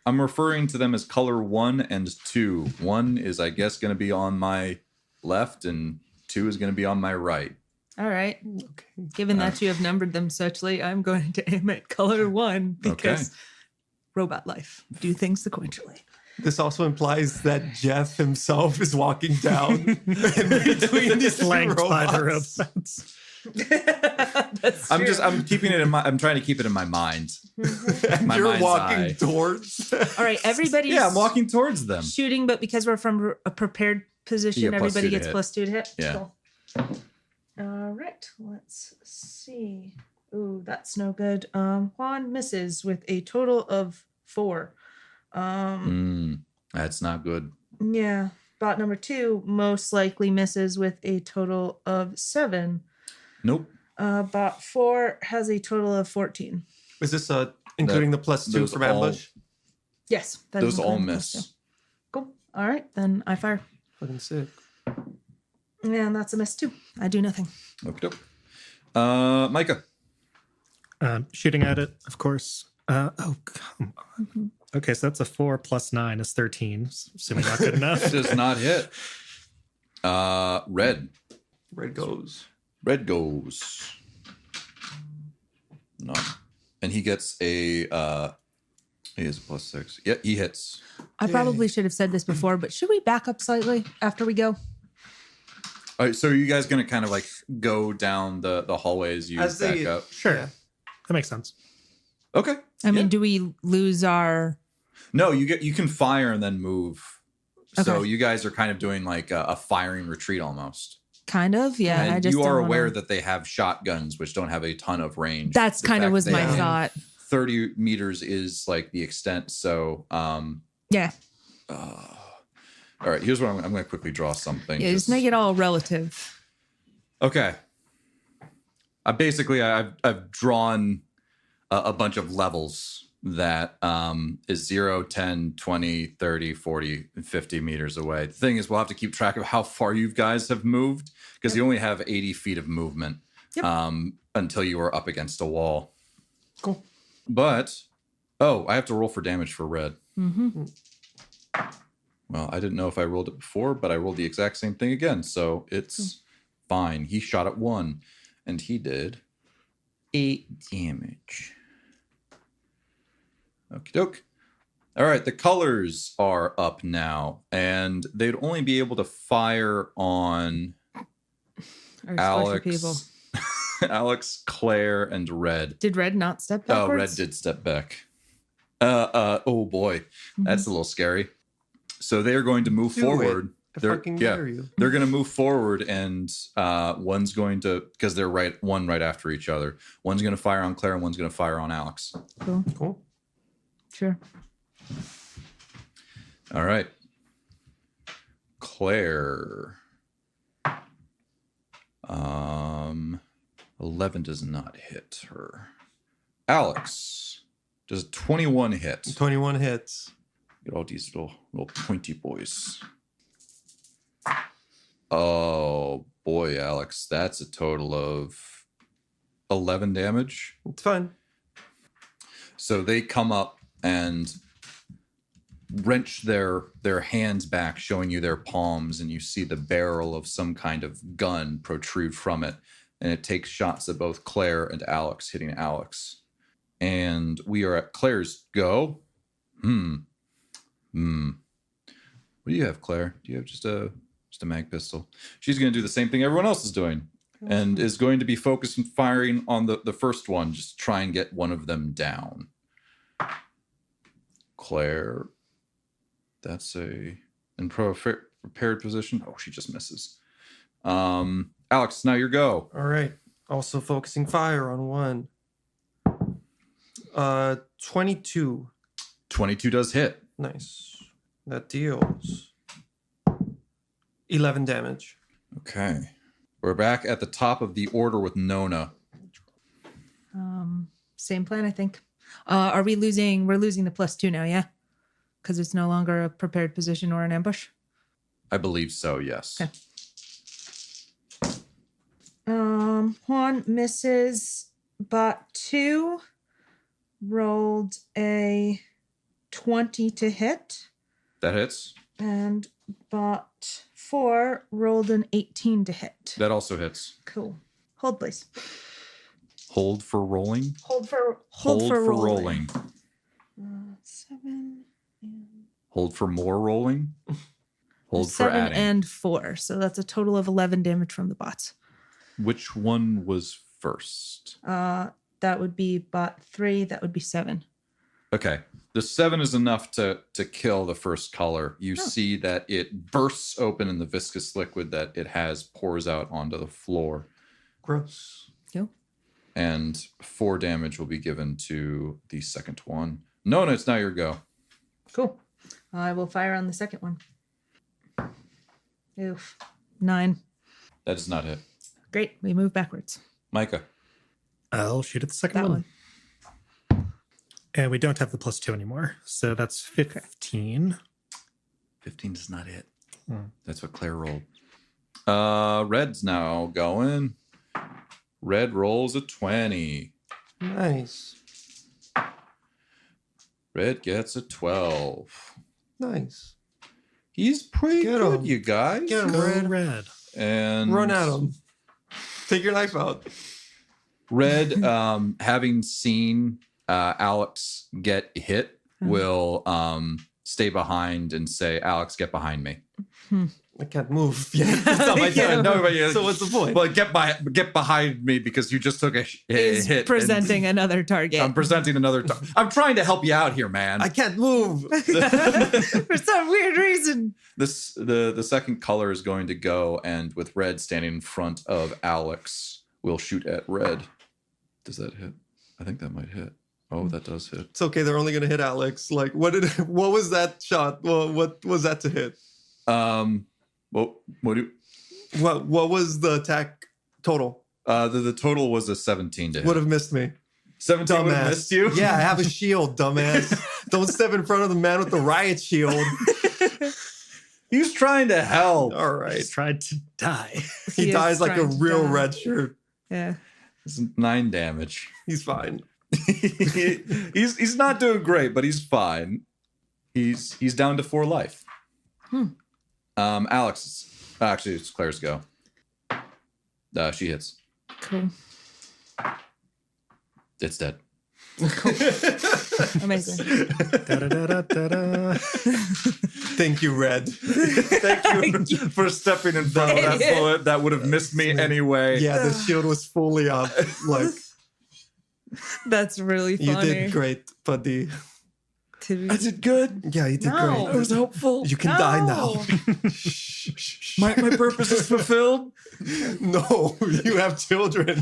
referring to them as color 1 and 2. 1 is, I guess, going to be on my left, and 2 is going to be on my right. All right. Okay. Given that you have numbered them suchly, I'm going to aim at color 1 because robot life. Do things sequentially. This also implies that Jeff himself is walking down in between these Flanked by the robots. robots. That's true. I'm keeping it in my, I'm trying to keep it in my mind. And My you're mind's walking eye. towards. All right. Everybody's Yeah, I'm walking towards them. shooting, but because we're from a prepared position, You get +2 everybody to gets hit. +2 to hit. Yeah. Cool. All right. Let's see. Ooh, that's no good. Juan misses with a total of 4. That's not good. Yeah. Bot number 2 most likely misses with a total of 7. Nope. Bot 4 has a total of 14. Is this including the +2 those from all- ambush? Yes. that is Those all including miss. +2. Cool. All right. Then I fire. Fucking sick. And that's a miss too. I do nothing. Okay. Micah. Shooting at it, of course. Oh, come on. Okay, so that's a 4 plus 9 is 13. Assuming not good enough. Does not hit. Red. Red goes. Red goes. No. And he gets a he is +6. Yeah, he hits. I probably should have said this before, but should we back up slightly after we go? All right, so are you guys gonna kind of like go down the hallway as you As back they- up? Sure. Yeah. That makes sense. Okay. I mean, Yeah. do we lose our... No, you can fire and then move. So Okay. you guys are kind of doing like a firing retreat almost. Kind of, yeah. I And just you are don't aware wanna- that they have shotguns, which don't have a ton of range. That's The kind of fact was they my have thought. 30 meters is like the extent. So, Yeah. all right, here's what I'm going to quickly draw something. Yeah, just make it all relative. Okay. I've drawn a bunch of levels that is 0, 10, 20, 30, 40, and 50 meters away. The thing is, we'll have to keep track of how far you guys have moved because you only have 80 feet of movement until you are up against a wall. Cool. But, I have to roll for damage for red. Mm-hmm. Well, I didn't know if I rolled it before, but I rolled the exact same thing again. So it's fine. He shot at 1, and he did 8 damage. Okie doke. All right, the colors are up now, and they'd only be able to fire on Alex, Alex, Claire, and Red. Did Red not step backwards? Oh, Red did step back. Oh boy, that's a little scary. So they are going to move forward. I fucking dare you. They're going to move forward, and one's going to, because they're right after each other. One's going to fire on Claire, and one's going to fire on Alex. Cool. Sure. All right, Claire. 11 does not hit her. Alex, does 21 hit? 21 hits. Get all these little pointy boys. Oh boy, Alex, that's a total of 11 damage. It's fine. So they come up and wrench their hands back, showing you their palms, and you see the barrel of some kind of gun protrude from it. And it takes shots at both Claire and Alex, hitting Alex. And we are at Claire's go. What do you have, Claire? Do you have just a mag pistol? She's going to do the same thing everyone else is doing, and is going to be focused and firing on the first one, just try and get one of them down. Claire, that's in prepared position. Oh, she just misses. Alex, now your go. All right. Also focusing fire on one. 22. 22 does hit. Nice. That deals 11 damage. Okay. We're back at the top of the order with Nona. Same plan, I think. Are we losing? We're losing the +2 now, yeah? Because it's no longer a prepared position or an ambush? I believe so, yes. Okay. Juan misses, bot 2, rolled a 20 to hit, That hits. and bot 4 rolled an 18 to hit. That also hits. Cool. Hold, please. Hold for rolling. Hold for rolling. 7 and Hold for more rolling. Hold for 7 adding. and 4. So that's a total of 11 damage from the bots. Which one was first? That would be bot 3. That would be 7. Okay. The 7 is enough to kill the first color. You see that it bursts open and the viscous liquid that it has pours out onto the floor. Gross. Cool. And 4 damage will be given to the second one. Nona, it's now your go. Cool. I will fire on the second one. Oof. 9. That does not hit. Great. We move backwards. Micah. I'll shoot at the second That one. one. And we don't have the +2 anymore. So that's 15. 15 does not hit. Hmm. That's what Claire rolled. Red's now going. Red rolls a 20. Nice. Red gets a 12. Nice. He's pretty Get good, him. you guys. Get him, Go Red. red. And Run at him. Take your knife out. Red, having seen Alex get hit, will stay behind and say, Alex, get behind me. I can't move yet. It's not my Yeah. turn. No, but So what's the point? Well, get behind me because you just took a He's hit. presenting another target. I'm presenting another. I'm trying to help you out here, man. I can't move. For some weird reason. The second color is going to go, and with red standing in front of Alex, we'll shoot at red. Does that hit? I think that might hit. Oh, that does hit. It's okay. They're only gonna hit Alex. Like, what was that shot? Well, what was that to hit? What do? What was the attack total? The total was a 17 to hit. Would have missed me. 17 would have Dumbass. missed you. Yeah, I have a shield, dumbass. Don't step in front of the man with the riot shield. He's trying to help. All right. He's tried to die. He is dies like a trying to real die. red shirt. Yeah. It's 9 damage. He's fine. he's not doing great, but he's fine. He's down to 4 life. Alex, actually, it's Claire's go. She hits. Cool. It's dead. Amazing. Da-da-da-da-da-da. Thank you, Red. Thank you for stepping in front of that bullet. That would have missed me anyway. Yeah, the shield was fully up. Like, That's really you funny. did great, buddy. I did good. Yeah, you did No. great. was helpful. You can die now. My purpose is fulfilled. No, you have children.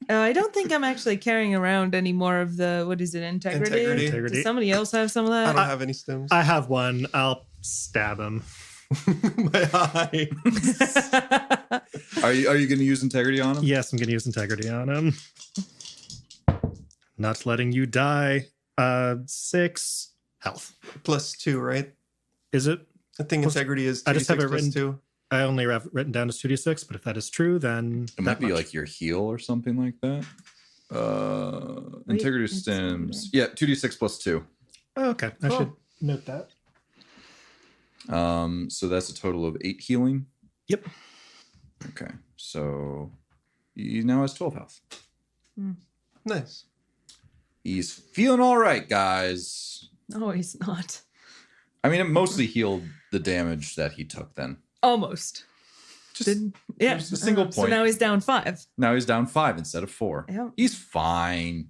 I don't think I'm actually carrying around any more of the, what is it, integrity? Integrity. Does somebody else have some of I that? don't have any stems. I have one. I'll stab him. My eye. Are you going to use integrity on him? Yes, I'm going to use integrity on him. Not letting you die. 6 health. +2, right? Is it? I think Plus- integrity is 2d6 I just have it written- +2. I only have it written down as 2d6, but if that is true, then It might be like your heal or something like that. Integrity it's stems. Yeah, 2d6 +2. Oh, okay. I should note that. So that's a total of 8 healing. Yep. Okay, so he now has 12 health. Nice. He's feeling all right, guys. No, he's not. I mean, it mostly healed the damage that he took then. Almost. Just Yeah. Just a single So point. now he's down 5. now he's down 5 instead of 4. Yeah. He's fine.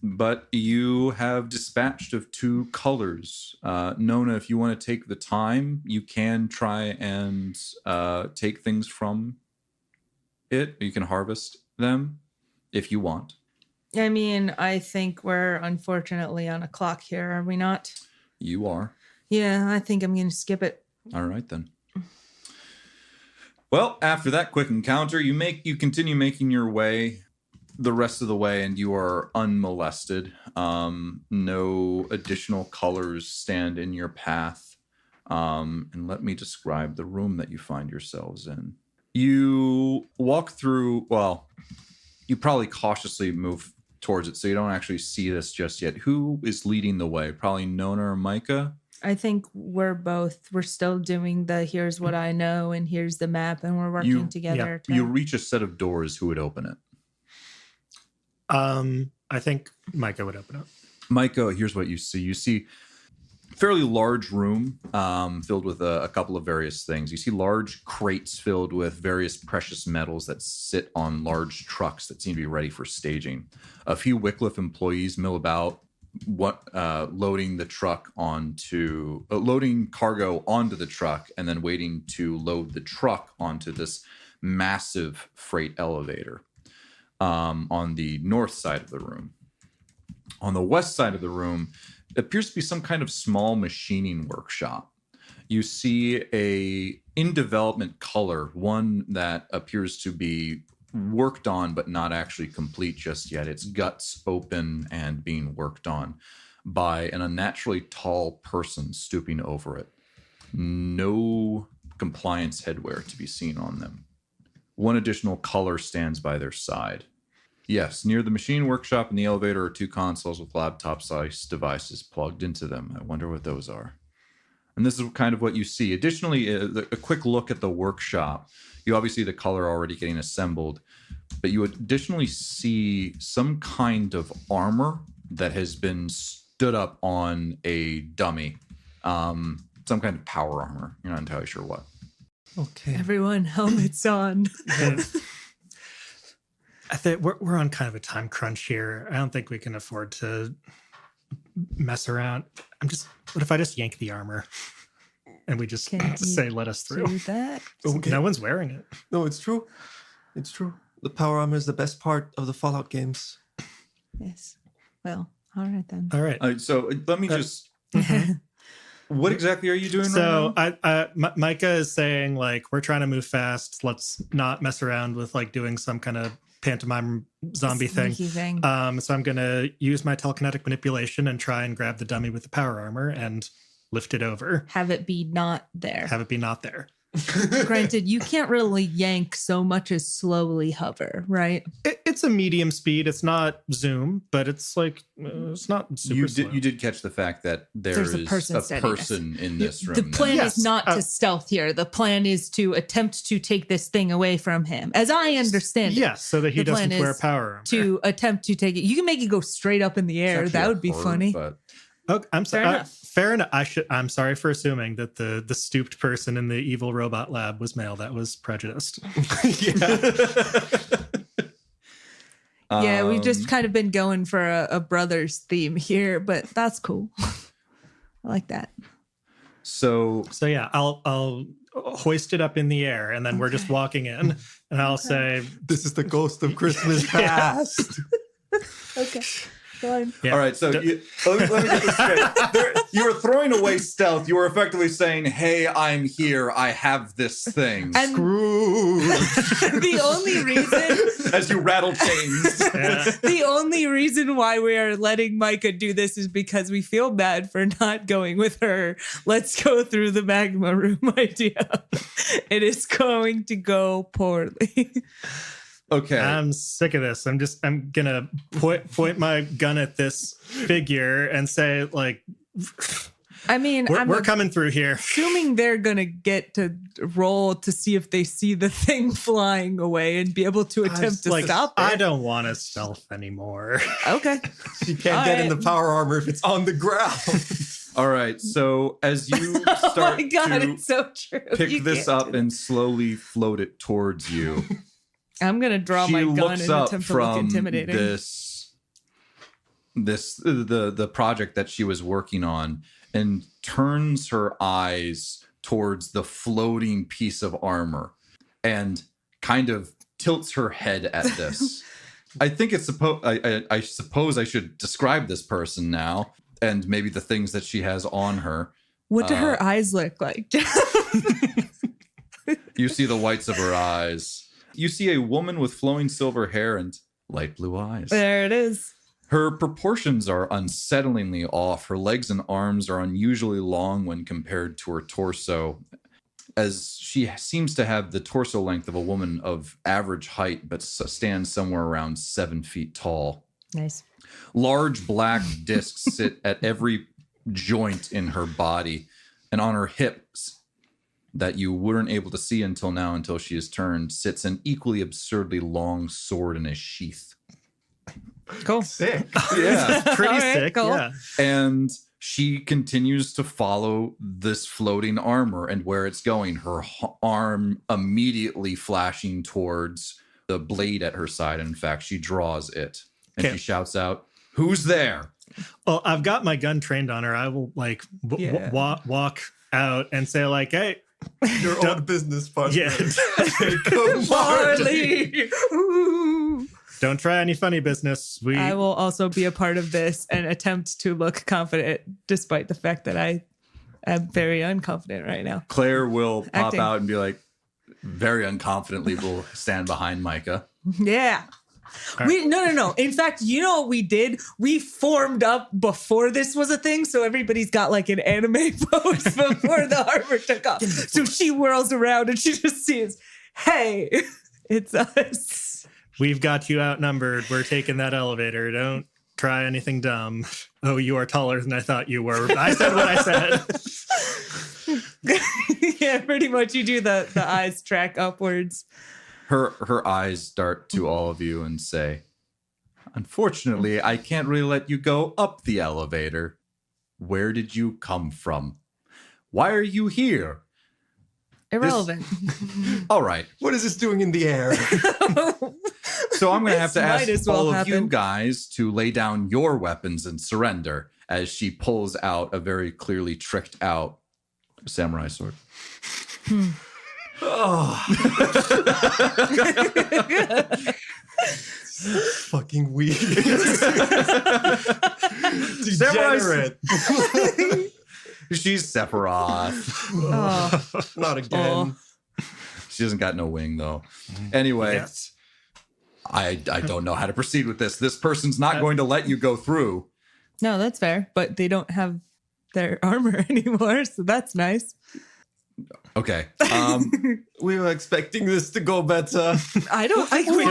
But you have dispatched of 2 colors. Nona, if you want to take the time, you can try and take things from it. You can harvest them if you want. I mean, I think we're unfortunately on a clock here, are we not? You are. Yeah, I think I'm going to skip it. All right then. Well, after that quick encounter, you continue making your way the rest of the way, and you are unmolested. No additional colors stand in your path. And let me describe the room that you find yourselves in. You walk through. Well, you probably cautiously move towards it, so you don't actually see this just yet. Who is leading the way? Probably Nona or Micah. I think we're still doing the here's what I know and here's the map, and we're working together. to- You reach a set of doors. Who would open it? I think Micah would open up. Micah, here's what you see. You see a fairly large room filled with a couple of various things. You see large crates filled with various precious metals that sit on large trucks that seem to be ready for staging. A few Wickliffe employees mill about loading cargo onto the truck and then waiting to load the truck onto this massive freight elevator on the north side of the room. On the west side of the room appears to be some kind of small machining workshop. You see a in development color, one that appears to be worked on but not actually complete just yet. Its guts open and being worked on by an unnaturally tall person stooping over it. No compliance headwear to be seen on them. One additional color stands by their side. Yes, near the machine workshop and the elevator are 2 consoles with laptop-sized devices plugged into them. I wonder what those are. And this is kind of what you see. Additionally, a quick look at the workshop. You obviously see the color already getting assembled, but you additionally see some kind of armor that has been stood up on a dummy. some kind of power armor. You're not entirely sure what. Okay. Everyone, helmets on. I think we're on kind of a time crunch here. I don't think we can afford to mess around. What if I just yank the armor and we just Can you say, let us through? Do that. Okay. No one's wearing it. No, it's true. It's true. The power armor is the best part of the Fallout games. Yes. Well, all right then. All right. So let me just. What exactly are you doing So right now? Micah is saying, like, we're trying to move fast. Let's not mess around with like doing some kind of pantomime zombie thing. Sneaky thing. So I'm going to use my telekinetic manipulation and try and grab the dummy with the power armor and lift it over. Have it be not there. Have it be not there. Granted, you can't really yank so much as slowly hover, right? It's a medium speed. It's not zoom, but it's like it's not super slow. You did catch the fact that There's a is person a standing person in this room. The plan Yes, is not to stealth here. The plan is to attempt to take this thing away from him. As I understand it. Yes, so that he The plan doesn't wear is power armor. To attempt to take it. You can make it go straight up in the It's air. actually That a would be bird, funny. But Okay, I'm sorry. Fair enough. Fair enough. I'm sorry for assuming that the stooped person in the evil robot lab was male. That was prejudiced. Yeah, we've just kind of been going for a brothers theme here, but that's cool. I like that. So So yeah, I'll hoist it up in the air, and then we're just walking in, and I'll say, This is the ghost of Christmas past. Okay. Fine. yeah, all right, so let me get this straight. You were throwing away stealth. You were effectively saying, "Hey, I'm here. I have this thing." And Scrooge. the only reason As you rattle chains. yeah. the only reason why we are letting Micah do this is because we feel bad for not going with her. Let's go through the magma room idea. It is going to go poorly. Okay. I'm sick of this. I'm gonna point my gun at this figure and say, like, I mean, we're coming through here. assuming they're gonna get to roll to see if they see the thing flying away and be able to attempt to Like, stop it. I don't want to stealth anymore. Okay. You can't All get in right. the power armor if it's on the ground. All right. So as you Oh start my god, to it's so true. pick You this can't up do and slowly float it towards you, that. I'm gonna draw she my gun looks and up attempt to look from intimidating. the project that she was working on and turns her eyes towards the floating piece of armor and kind of tilts her head at this. I think it's I suppose I should describe this person now and maybe the things that she has on her. What do her eyes look like? You see the whites of her eyes. You see a woman with flowing silver hair and light blue eyes. There it is. Her proportions are unsettlingly off. Her legs and arms are unusually long when compared to her torso, as she seems to have the torso length of a woman of average height, but stands somewhere around 7 feet tall. Nice. Large black discs sit at every joint in her body and on her hips that you weren't able to see until now, until she is turned, sits an equally absurdly long sword in a sheath. Cool. Sick. Yeah. Pretty All right, sick. cool. Yeah. And she continues to follow this floating armor and where it's going, her arm immediately flashing towards the blade at her side. And in fact, she draws it and Okay. she shouts out, "Who's there?" Well, I've got my gun trained on her. I will like Yeah. walk out and say, like, hey, Your Don't- old business partner. yeah, Come Barley. Ooh. don't try any funny business. I will also be a part of this and attempt to look confident, despite the fact that I am very unconfident right now. Claire will pop Acting. out and be like, very unconfidently will stand behind Micah. Yeah. No. In fact, you know what we did? We formed up before this was a thing, so everybody's got like an anime pose before the armor took off. So she whirls around and she just sees, hey, it's us. We've got you outnumbered. We're taking that elevator. Don't try anything dumb. Oh, you are taller than I thought you were. I said what I said. Yeah, pretty much. You do the eyes track upwards. Her eyes start to all of you and say, "Unfortunately, I can't really let you go up the elevator. Where did you come from? Why are you here? Irrelevant. All right. What is this doing in the air? So I'm going to have to This might ask as well all of you happen. guys to lay down your weapons and surrender as she pulls out a very clearly tricked out samurai sword. Oh. Fucking weird. Degenerate. She's Sephiroth. Oh. Not again. She doesn't got no wing though. Anyway, Yes. I don't know how to proceed with this. This person's not going to let you go through. No, that's fair. But they don't have their armor anymore, so that's nice. Okay. We were expecting this to go better. I don't think we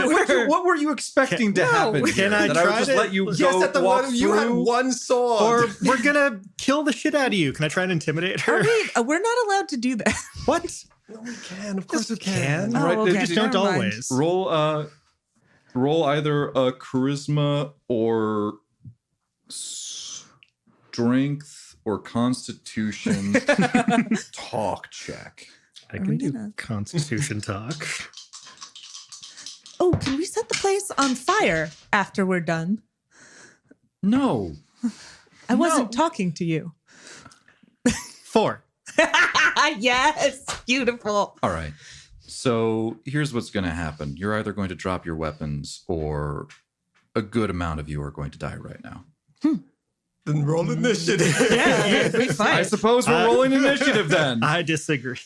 What were you expecting to happen? Can here? I That I would try just to- let you Yes, go at the walk one you had through? one Or sword. we're gonna kill the shit out of you. Can I try and intimidate her? We're not allowed to do that. What? No, we can. Of course we Can. can. Oh, Right, okay. they Just just don't Never mind. always. Roll either a charisma or strength or constitution talk check. I Are can we do gonna- Constitution talk. Oh, can we set the place on fire after we're done? No. I wasn't talking to you. 4. Yes, beautiful. All right. So here's what's going to happen. You're either going to drop your weapons or a good amount of you are going to die right now. Then roll initiative. Yeah, we I fight. suppose we're rolling initiative then. I disagree.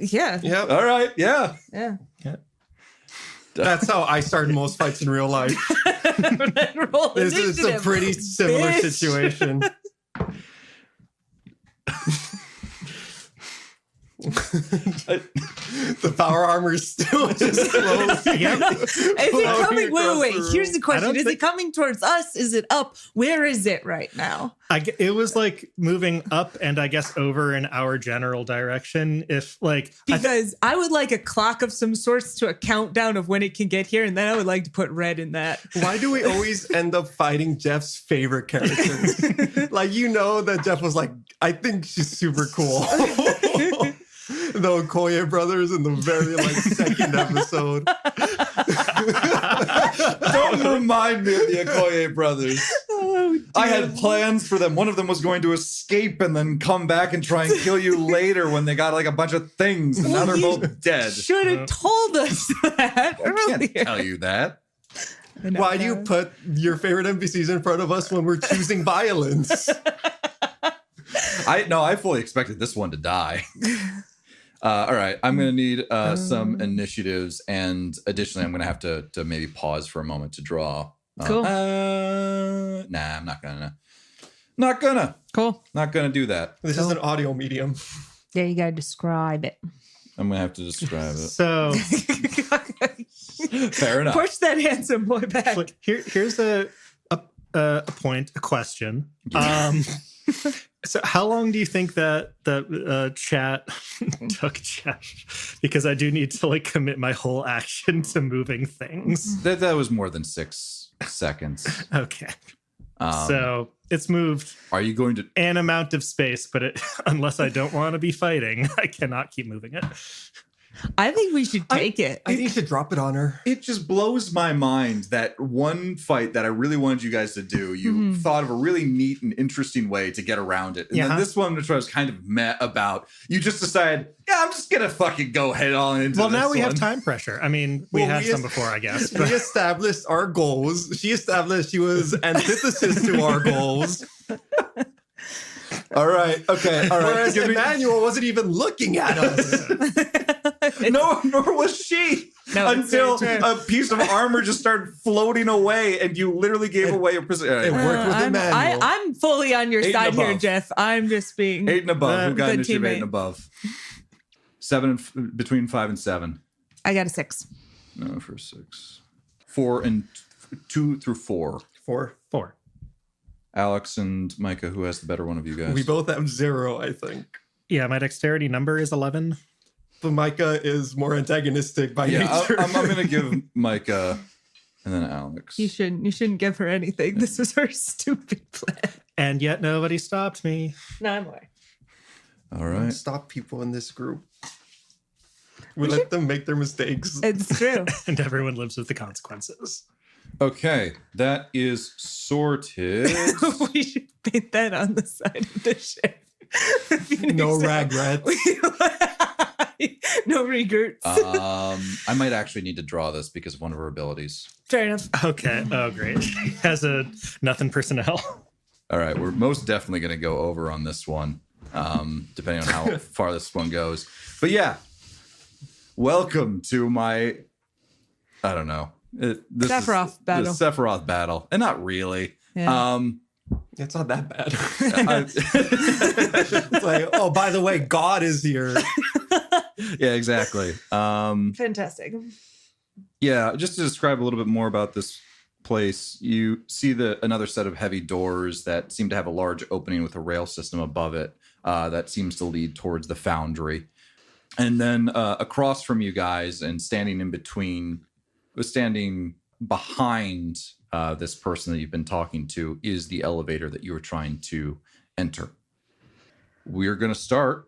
Yeah. Yep. All right. Yeah. Yeah. That's how I start most fights in real life. Roll This is a initiative, pretty similar bitch. situation. The power armor is still just close. Yep. Is it Flying coming? Wait, across wait. the room. Here's the question: don't Is it think- coming towards us? Is it up? Where is it right now? It was like moving up and I guess over in our general direction. If like Because I would like a clock of some sorts to a countdown of when it can get here, and then I would like to put red in that. Why do we always end up fighting Jeff's favorite characters? Like, you know that Jeff was like, I think she's super cool. The Okoye brothers in the very second episode. Don't remind me of the Okoye brothers. Oh, I had plans for them. One of them was going to escape and then come back and try and kill you later when they got like a bunch of things. And now they're both dead. should have told us that I earlier. can't tell you that. I know, Why do you guys. put your favorite NPCs in front of us when we're choosing violence? I fully expected this one to die. All right, I'm going to need some initiatives, and additionally, I'm going to have to maybe pause for a moment to draw. Cool. Nah, I'm not gonna. Cool. Not gonna do that. This is an audio medium. Yeah, you gotta describe it. I'm gonna have to describe it. so. Fair enough. Push that handsome boy back. Look, here's a question. So how long do you think that the chat took, Jeff? Because I do need to like commit my whole action to moving things. That was more than 6 seconds. Okay. Um, So it's moved are you going to? an amount of space, but unless I don't want to be fighting, I cannot keep moving it. I think we should take it. I think you should drop it on her. It just blows my mind that one fight that I really wanted you guys to do, you thought of a really neat and interesting way to get around it. And then this one, which I was kind of meh about, you just decided, yeah, I'm just going to fucking go head on into Well, this now we have one. time pressure. I mean, we Well, had we some es- before, I guess. We But established our goals. She established she was antithesis to our goals. All right. Okay. All right. Whereas Give me- Emmanuel wasn't even looking at us. No, nor was she. No, it's until very true. a piece of armor just started floating away, and you literally gave away your position. it worked with Emmanuel. I'm fully on your 8 and side here, above. Jeff. I'm just being 8 and above. Who got good initiative 8 and teammate. above? 7 and between 5 and 7. I got a 6. No, for 6. 4 and 2 through 4. 4. Alex and Micah, who has the better one of you guys? We both have 0, I think. Yeah, my dexterity number is 11. But Micah is more antagonistic by Yeah, nature. I'm going to give Micah and then Alex. You shouldn't give her anything. This is her stupid plan. And yet nobody stopped me. No, I'm aware. All Don't right. stop people in this group. We let them make their mistakes. It's true. And everyone lives with the consequences. Okay, that is sorted. We should paint that on the side of the ship. No regrets. No regrets. I might actually need to draw this because of one of her abilities. Fair enough. Okay. Oh, great. He has a nothing personnel. All right, we're most definitely going to go over on this one, depending on how far this one goes. But yeah, welcome to my, I don't know. Sephiroth battle. The Sephiroth battle. And not really. Yeah. It's not that bad. I- It's like, oh, by the way, God is here. yeah, exactly. Fantastic. Yeah, just to describe a little bit more about this place, you see another set of heavy doors that seem to have a large opening with a rail system above it that seems to lead towards the foundry. And then across from you guys and standing behind this person that you've been talking to is the elevator that you were trying to enter. We're going to start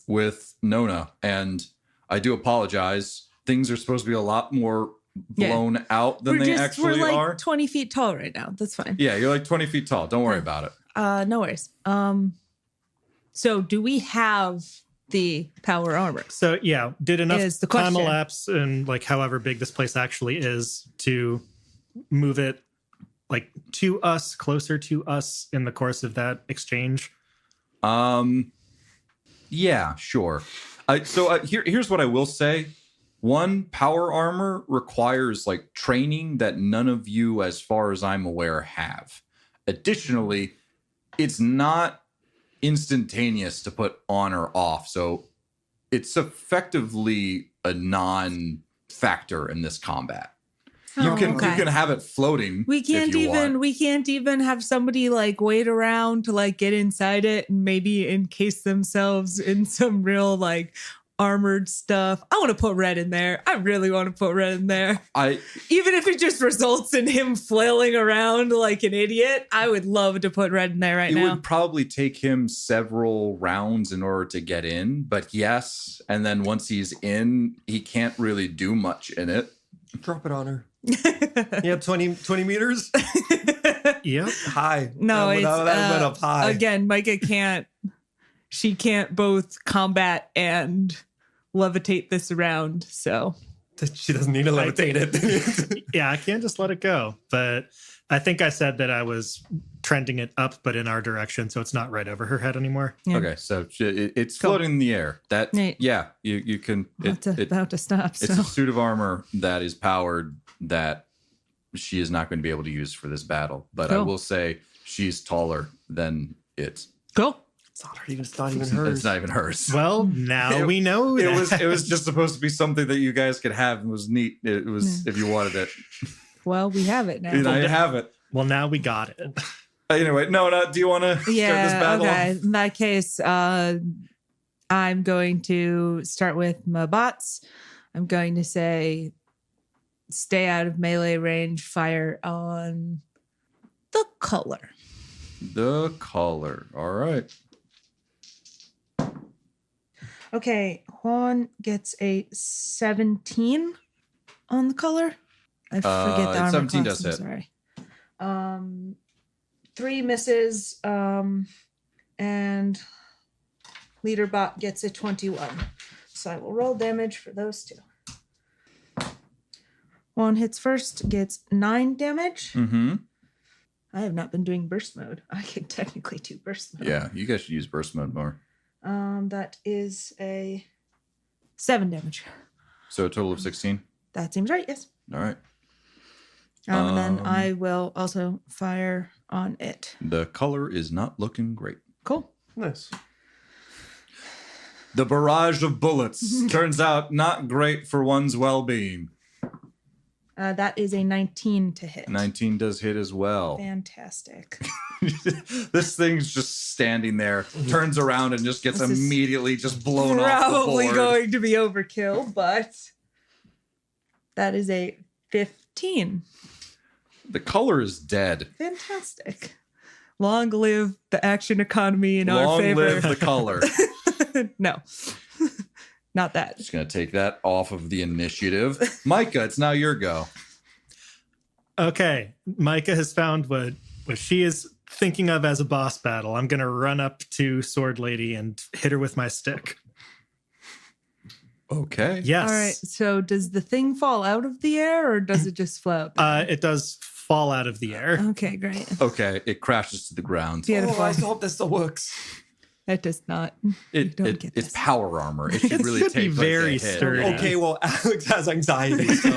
with Nona, and I do apologize. Things are supposed to be a lot more blown out than they actually we're like are. 20 feet tall right now. That's fine. Yeah, you're like 20 feet tall. Don't worry about it. No worries. So do we have the power armor? So yeah, did enough Is the time question. elapse and like however big this place actually is to move it like to us, closer to us in the course of that exchange? Yeah, sure. Here's what I will say. One, power armor requires like training that none of you, as far as I'm aware, have. Additionally, it's not instantaneous to put on or off. So it's effectively a non-factor in this combat. You can have it floating. We can't if you want. we can't even have somebody like wait around to like get inside it and maybe encase themselves in some real like armored stuff. I want to put red in there. I really want to put red in there. Even if it just results in him flailing around like an idiot, I would love to put red in there right It now. would probably take him several rounds in order to get in, but yes. And then once he's in, he can't really do much in it. Drop it on her. Yeah, 20 meters. Yep. High. No, that went up high. Again, Micah can't. She can't both combat and levitate this around. So She doesn't need to levitate it. Yeah, I can't just let it go. But I think I said that I was trending it up, but in our direction, so it's not right over her head anymore. Yeah. Okay, so it's Cool. floating in the air. That Neat. yeah, you can. about to stop. It's So a suit of armor that is powered that she is not going to be able to use for this battle. But I Cool. will say she's taller than it. cool. It's not even hers. It's not even hers. Well, now we know It that. was just supposed to be something that you guys could have. It was neat. It was if you wanted it. Well, we have it now. And I have it. Well, now we got it. Anyway, Nona, do you want to start this battle? Okay. In that case, I'm going to start with my bots. I'm going to say, stay out of melee range, fire on the color. The color. All right. Okay, Juan gets a 17 on the color. I forget the armor 17 class, does I'm hit. Sorry. 3 misses, and leader bot gets a 21. So I will roll damage for those two. Juan hits first, gets 9 damage. Mm-hmm. I have not been doing burst mode. I can technically do burst mode. Yeah, you guys should use burst mode more. That is a 7 damage. So a total of 16. That seems right, yes. All right. And then I will also fire on it. The color is not looking great. Cool. Nice. The barrage of bullets turns out not great for one's well-being. That is a 19 to hit. 19 does hit as well. Fantastic. This thing's just standing there, turns around and just gets This is immediately just blown off the Probably board. going to be overkill, but that is a 15. The color is dead. Fantastic. Long live the action economy in our Long favor. live the color. No, not that. Just going to take that off of the initiative. Micah, it's now your go. Okay, Micah has found what she is thinking of as a boss battle. I'm going to run up to Sword Lady and hit her with my stick. Okay. Yes. All right. So does the thing fall out of the air or does it just float? It does fall out of the air. Okay, great. Okay. It crashes to the ground. Beautiful. I hope this still works. It does not. It's this. power armor. It should really should be take very like a hit. sturdy. Okay, well, Alex has anxiety. So.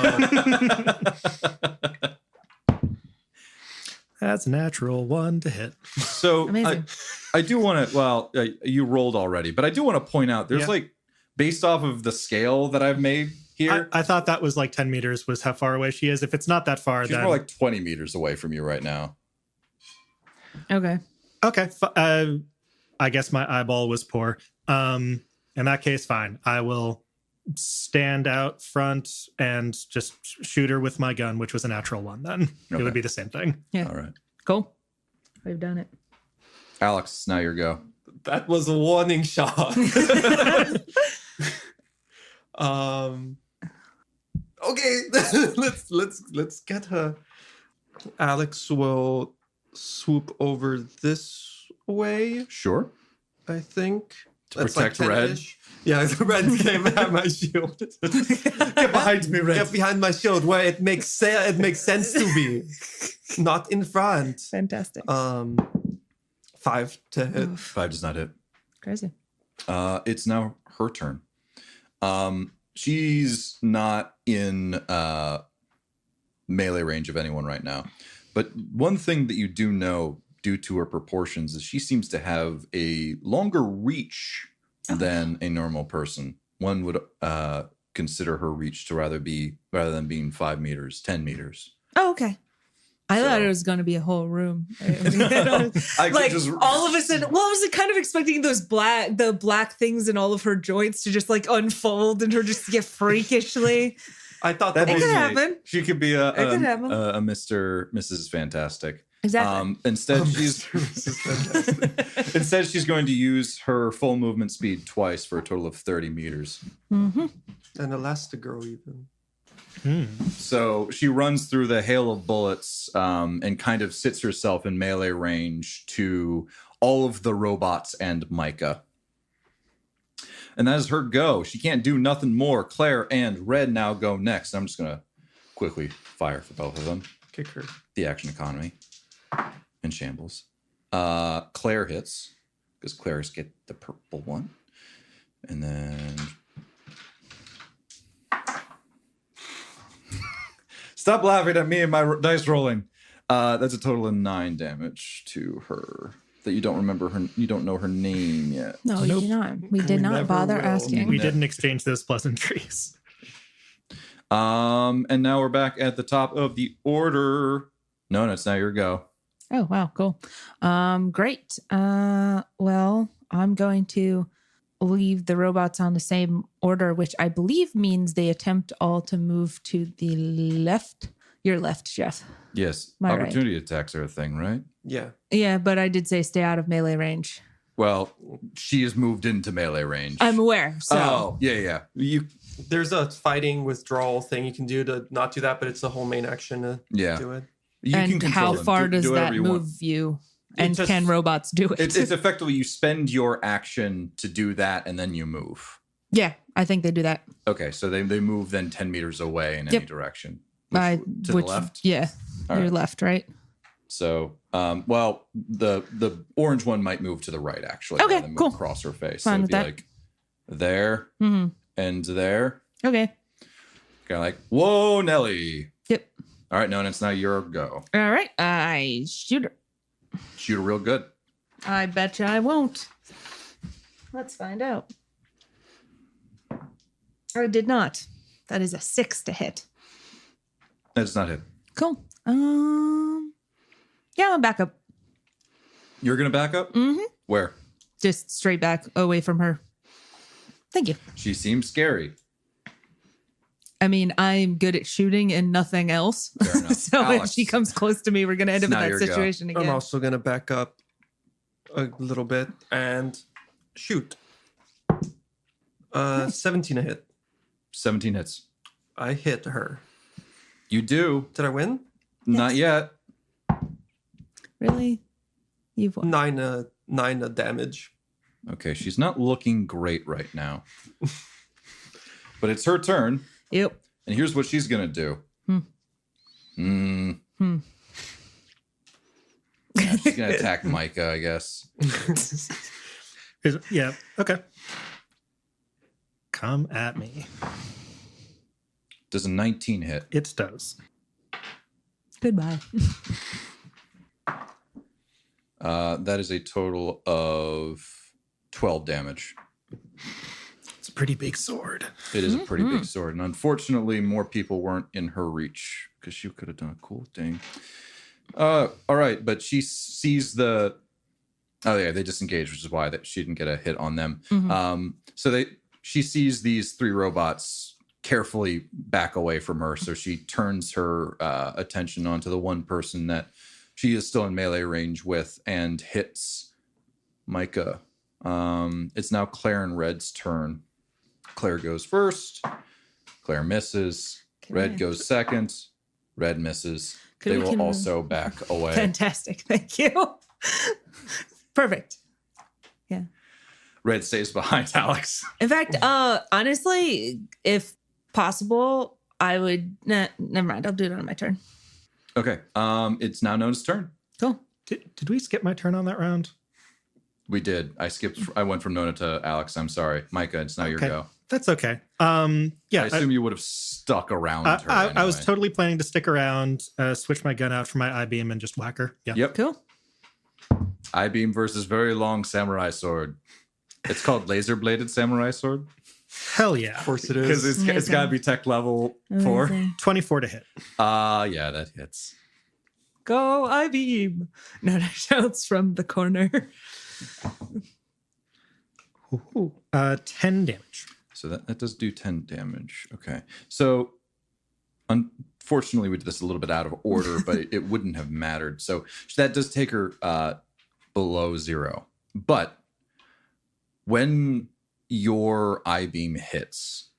That's a natural one to hit. So Amazing. I do want to, well, you rolled already, but I do want to point out there's like, based off of the scale that I've made here, I thought that was like 10 meters was how far away she is. If it's not that far, she's then... more like 20 meters away from you right now. Okay. Okay. I guess my eyeball was poor. In that case, fine. I will stand out front and just shoot her with my gun, which was a natural one then. It Okay. would be the same thing. Yeah. All right. Cool. We've done it. Alex, it's now your go. That was a warning shot. Okay, let's get her. Alex will swoop over this way, Sure. I think. To protect Red? 10-ish. Yeah, the Red came behind my shield. Get behind me, Red. Get behind my shield where it makes sense to be. Not in front. Fantastic. 5 to hit. Oof, 5 does not hit. crazy. It's now her turn. She's not in melee range of anyone right now. But one thing that you do know due to her proportions is she seems to have a longer reach than a normal person. One would consider her reach to rather than being 5 meters, 10 meters. Oh, okay. I So- thought it was going to be a whole room. I could Like just- all of a sudden, well, I was kind of expecting the black things in all of her joints to just like unfold and her just to get freakishly. I thought That that It was could is happen. She could be a could happen. Mrs. Fantastic. Exactly. Instead, she's going to use her full movement speed twice for a total of 30 meters. Mm-hmm. an Elastigirl even. So she runs through the hail of bullets and kind of sits herself in melee range to all of the robots and Micah. And that is her go. She can't do nothing more. Claire and Red now go next. I'm just going to quickly fire for both of them. Kick her. The action economy in shambles. Claire hits because Claire's get the purple one. And then... Stop laughing at me and my dice rolling. That's a total of 9 damage to her. That you don't remember her. You don't know her name yet. No, you did not. We did not never bother will. asking. We didn't exchange those pleasantries. And now we're back at the top of the order. Nona, it's now your go. Oh, wow. Cool. Great. Well, I'm going to leave the robots on the same order, which I believe means they attempt all to move to the left. Your left, Jeff. Yes. My right. Opportunity attacks are a thing, right? Yeah. Yeah, but I did say stay out of melee range. Well, she has moved into melee range. I'm aware. So Oh, yeah. There's a fighting withdrawal thing you can do to not do that, but it's the whole main action to Yeah. do it. You can and control how them. far Do does whatever that you move want. you? And just- can robots do it? It's effectively you spend your action to do that and then you move. Yeah, I think they do that. Okay, so they move then 10 meters away in any Yep. direction. To the left? Yeah, All your right. left, right? So, well, the orange one might move to the right, actually. Okay, rather than move cool. across her face. Fine so with it'd be that. like there Mm-hmm. and there. Okay. Kind of like, whoa, Nelly. Yep. All right, Nona, it's now your go. All right. I shoot her. Shoot her real good. I bet you I won't. Let's find out. I did not. That is a 6 to hit. That does not hit. Cool. Yeah, I'm back up. You're going to back up? Mm-hmm. Where? Just straight back away from her. Thank you. She seems scary. I mean, I'm good at shooting and nothing else. Fair enough. So if Alex. she comes close to me, we're going to end up in It's now that your go. situation I'm again. also gonna back up a little bit and shoot. 17 a hit. 17 hits. I hit her. You do. Did I win? Not yet. Really? You've won. 9 damage. Okay, she's not looking great right now. But it's her turn. Yep. And here's what she's going to do. Yeah, she's going to attack Micah, I guess. Yeah. Okay. Come at me. Does a 19 hit? It does. Goodbye. That is a total of 12 damage. It's a pretty big sword. It is a pretty big sword. And unfortunately, more people weren't in her reach because she could have done a cool thing. All right, but she sees the... Oh, yeah, they disengaged, which is why that she didn't get a hit on them. She sees these 3 robots carefully back away from her, so she turns her attention onto the one person that she is still in melee range with and hits Micah. It's now Claire and Red's turn. Claire goes first. Claire misses. Red goes second. Red misses. They will also back away. Fantastic. Thank you. Perfect. Yeah. Red stays behind Alex. In fact, honestly, if possible, I would... never mind. I'll do it on my turn. Okay. It's now Nona's turn. Cool. Did we skip my turn on that round? We did. I went from Nona to Alex. I'm sorry. Micah, it's now your go. That's okay. Yeah. I assume you would have stuck around her. I was anyway. totally planning to stick around, switch my gun out for my I-beam and just whack her. Yeah. Yep. Cool. I-beam versus very long samurai sword. It's called laser bladed samurai sword. Hell yeah. Of course it Because is. it's got to be tech level 4. Amazing. 24 to hit. Yeah, that hits. Go, I-beam. Nona shouts from the corner. Ooh, 10 damage. So that does do 10 damage. Okay. So unfortunately, we did this a little bit out of order, but it wouldn't have mattered. So that does take her below 0. But when your I-beam hits,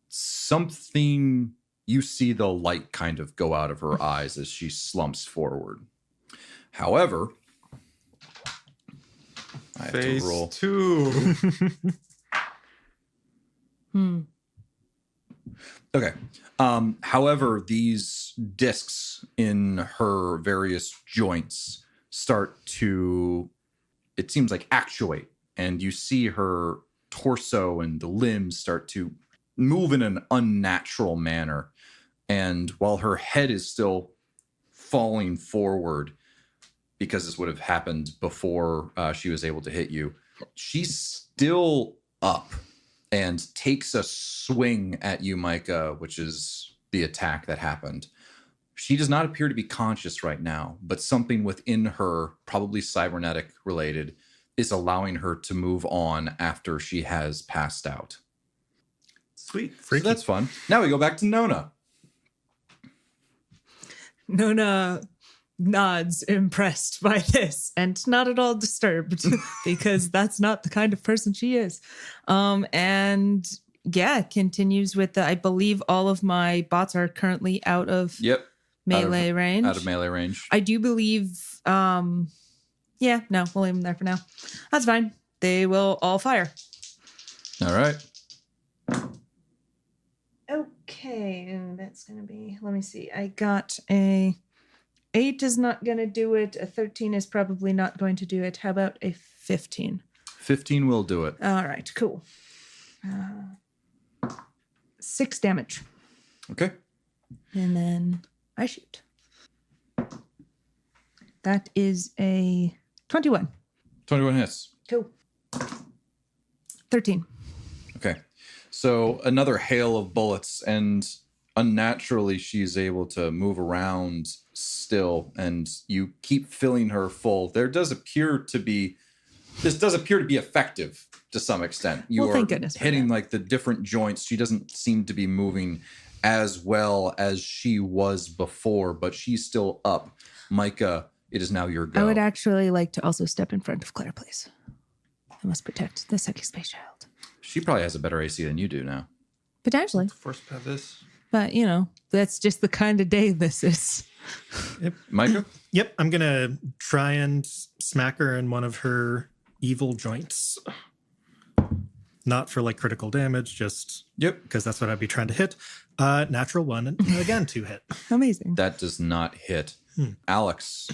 something, you see the light kind of go out of her eyes as she slumps forward. However, I have Phase to roll. 2. Okay. However, these discs in her various joints start to, it seems like, actuate. And you see her torso and the limbs start to move in an unnatural manner. And while her head is still falling forward, because this would have happened before she was able to hit you, she's still up and takes a swing at you, Micah, which is the attack that happened. She does not appear to be conscious right now, but something within her, probably cybernetic related, is allowing her to move on after she has passed out. Sweet. So that's fun. Now we go back to Nona. Nona nods, impressed by this, and not at all disturbed because that's not the kind of person she is. And yeah, continues with the, I believe all of my bots are currently out of melee range. Out of melee range. I do believe, we'll leave them there for now. That's fine. They will all fire. All right. Okay, and that's going to be, let me see. I got a 8 is not going to do it. A 13 is probably not going to do it. How about a 15? 15 will do it. All right, cool. 6 damage. Okay. And then I shoot. That is a 21. 21 hits. Cool. 13. Okay. So another hail of bullets, and unnaturally she's able to move around still, and you keep filling her full. This does appear to be effective to some extent. You Well, are thank goodness for hitting that. like the different joints. She doesn't seem to be moving as well as she was before, but she's still up. Micah, it is now your go. I would actually like to also step in front of Claire, please. I must protect the second space child. She probably has a better AC than you do now. Potentially. Force pet this. But, you know, that's just the kind of day this is. Micah? Yep, I'm gonna try and smack her in one of her evil joints. Not for like critical damage, just because that's what I'd be trying to hit. Natural 1, and again 2 hit. Amazing. That does not hit. Alex.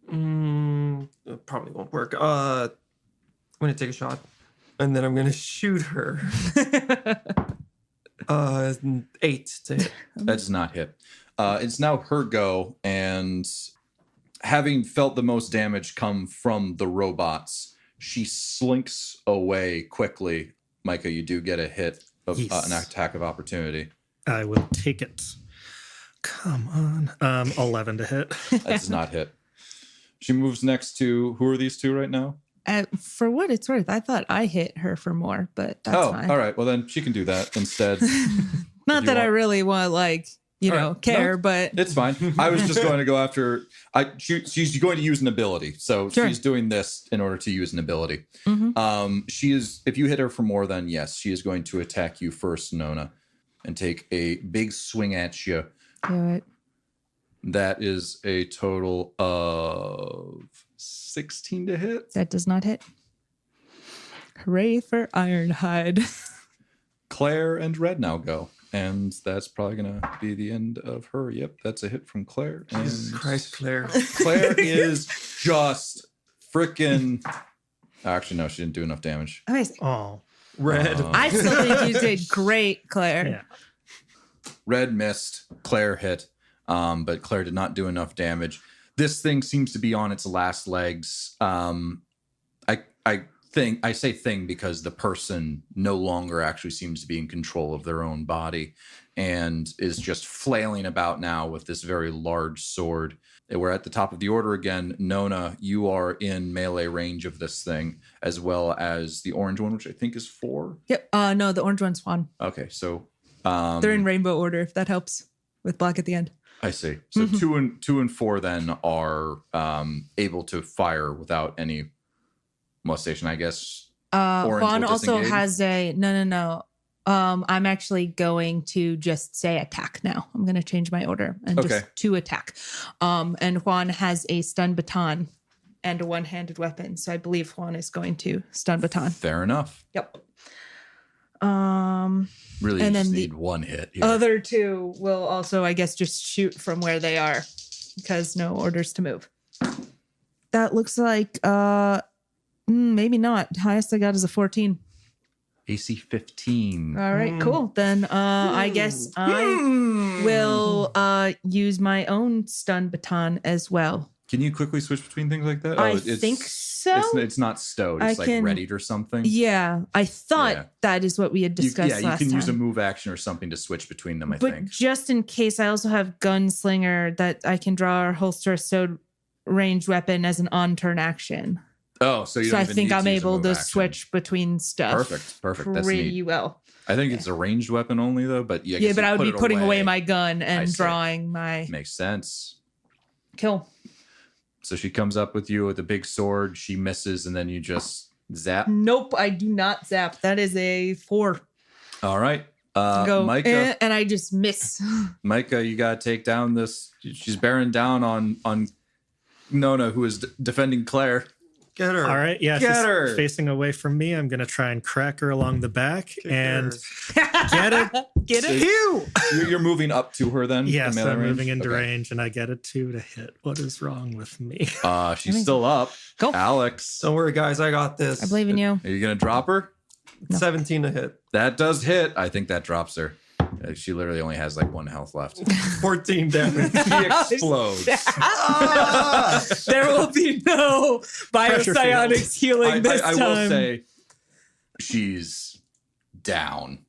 It probably won't work. I'm gonna take a shot, and then I'm gonna shoot her. 8 to hit. That does not hit. It's now her go, and having felt the most damage come from the robots, she slinks away quickly. Micah, you do get a hit of an attack of opportunity. I will take it. Come on. 11 to hit. That does not hit. She moves next to, who are these two right now? For what it's worth, I thought I hit her for more, but that's fine. All right. Well, then she can do that instead. Not that I really want, like, care, No, but it's fine. I was just going to go after. She's going to use an ability, so Sure. she's doing this in order to use an ability. Mhm. She is. If you hit her for more, then yes, she is going to attack you first, Nona, and take a big swing at you. do it. That is a total of 16 to hit. That does not hit. Hooray for Ironhide. Claire and Red now go. And that's probably going to be the end of her. Yep, that's a hit from Claire. And Jesus Christ, Claire. Claire is just freaking... Actually, no, she didn't do enough damage. Amazing. Oh, Red. I still think you did great, Claire. yeah. Red missed, Claire hit, but Claire did not do enough damage. This thing seems to be on its last legs. I say thing because the person no longer actually seems to be in control of their own body and is just flailing about now with this very large sword. We're at the top of the order again. Nona, you are in melee range of this thing, as well as the orange one, which I think is 4. Yep. No, the orange one's one. Okay, so They're in rainbow order, if that helps, with black at the end. I see. So 2 and 4 then are able to fire without any molestation, I guess. Orange Juan will also disengage? has a no. I'm actually going to just say attack now. I'm going to change my order and Okay. just to attack. And Juan has a stun baton and a one-handed weapon, so I believe Juan is going to stun baton. Fair enough. Yep. Really, And you just then need one hit here. Other two will also, I guess, just shoot from where they are because no orders to move. That looks like maybe not. Highest I got is a 14. AC 15. All right, cool. Then I guess I will use my own stun baton as well. Can you quickly switch between things like that? I think so. It's not stowed. It's I like can- readied or something. Yeah, I thought Yeah. that is what we had discussed you last can time. use a move action or something to switch between them, I But think. just in case, I also have gunslinger that I can draw or holster a stowed ranged weapon as an on-turn action. Oh, so you So don't I even think need I'm to use a able move to action. switch between stuff. Perfect. That's Pretty neat. well. I think it's a ranged weapon only, though. But Yeah, but I would be putting away my gun I and see. drawing my Makes sense. kill. So she comes up with you with a big sword. She misses, and then you just zap. Nope, I do not zap. That is a 4. All right. Go Micah, and I just miss. Micah, you gotta take down this. She's bearing down on Nona, who is defending Claire. Get her. All right. Yeah. Get She's her. facing away from me. I'm going to try and crack her along the back Kick and her. get it. Get it? You're moving up to her then. Yes, from melee I'm moving into Okay. range and I get a 2 to hit. What is wrong with me? She's still up. Go. Alex, Don't worry, guys. I got this. I believe in you. are you gonna drop her? 17 to hit. That does hit. I think that drops her. She literally only has like 1 health left. 14 damage. She explodes. There will be no Pressure biopsionics healing this I time. will say she's down.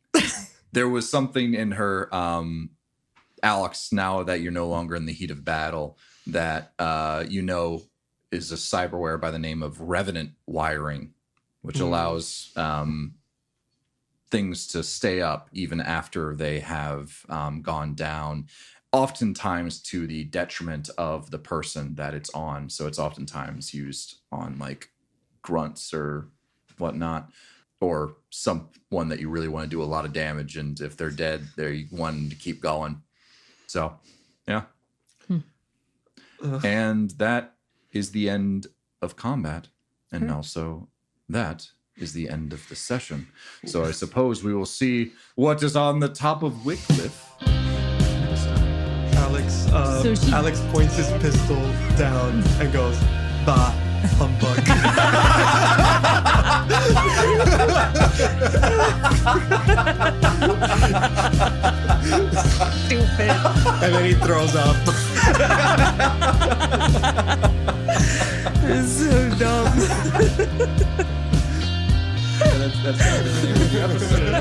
There was something in her, Alex, now that you're no longer in the heat of battle, that is a cyberware by the name of Revenant wiring, which allows things to stay up even after they have gone down, oftentimes to the detriment of the person that it's on. So it's oftentimes used on like grunts or whatnot, or someone that you really want to do a lot of damage. And if they're dead, they want to keep going. So, yeah. And that is the end of combat. And also that is the end of the session. So I suppose we will see what is on the top of Wickliffe. Alex points his pistol down and goes, "Bah, humbug." Stupid. And then he throws up. It's so dumb. That's the name of the episode.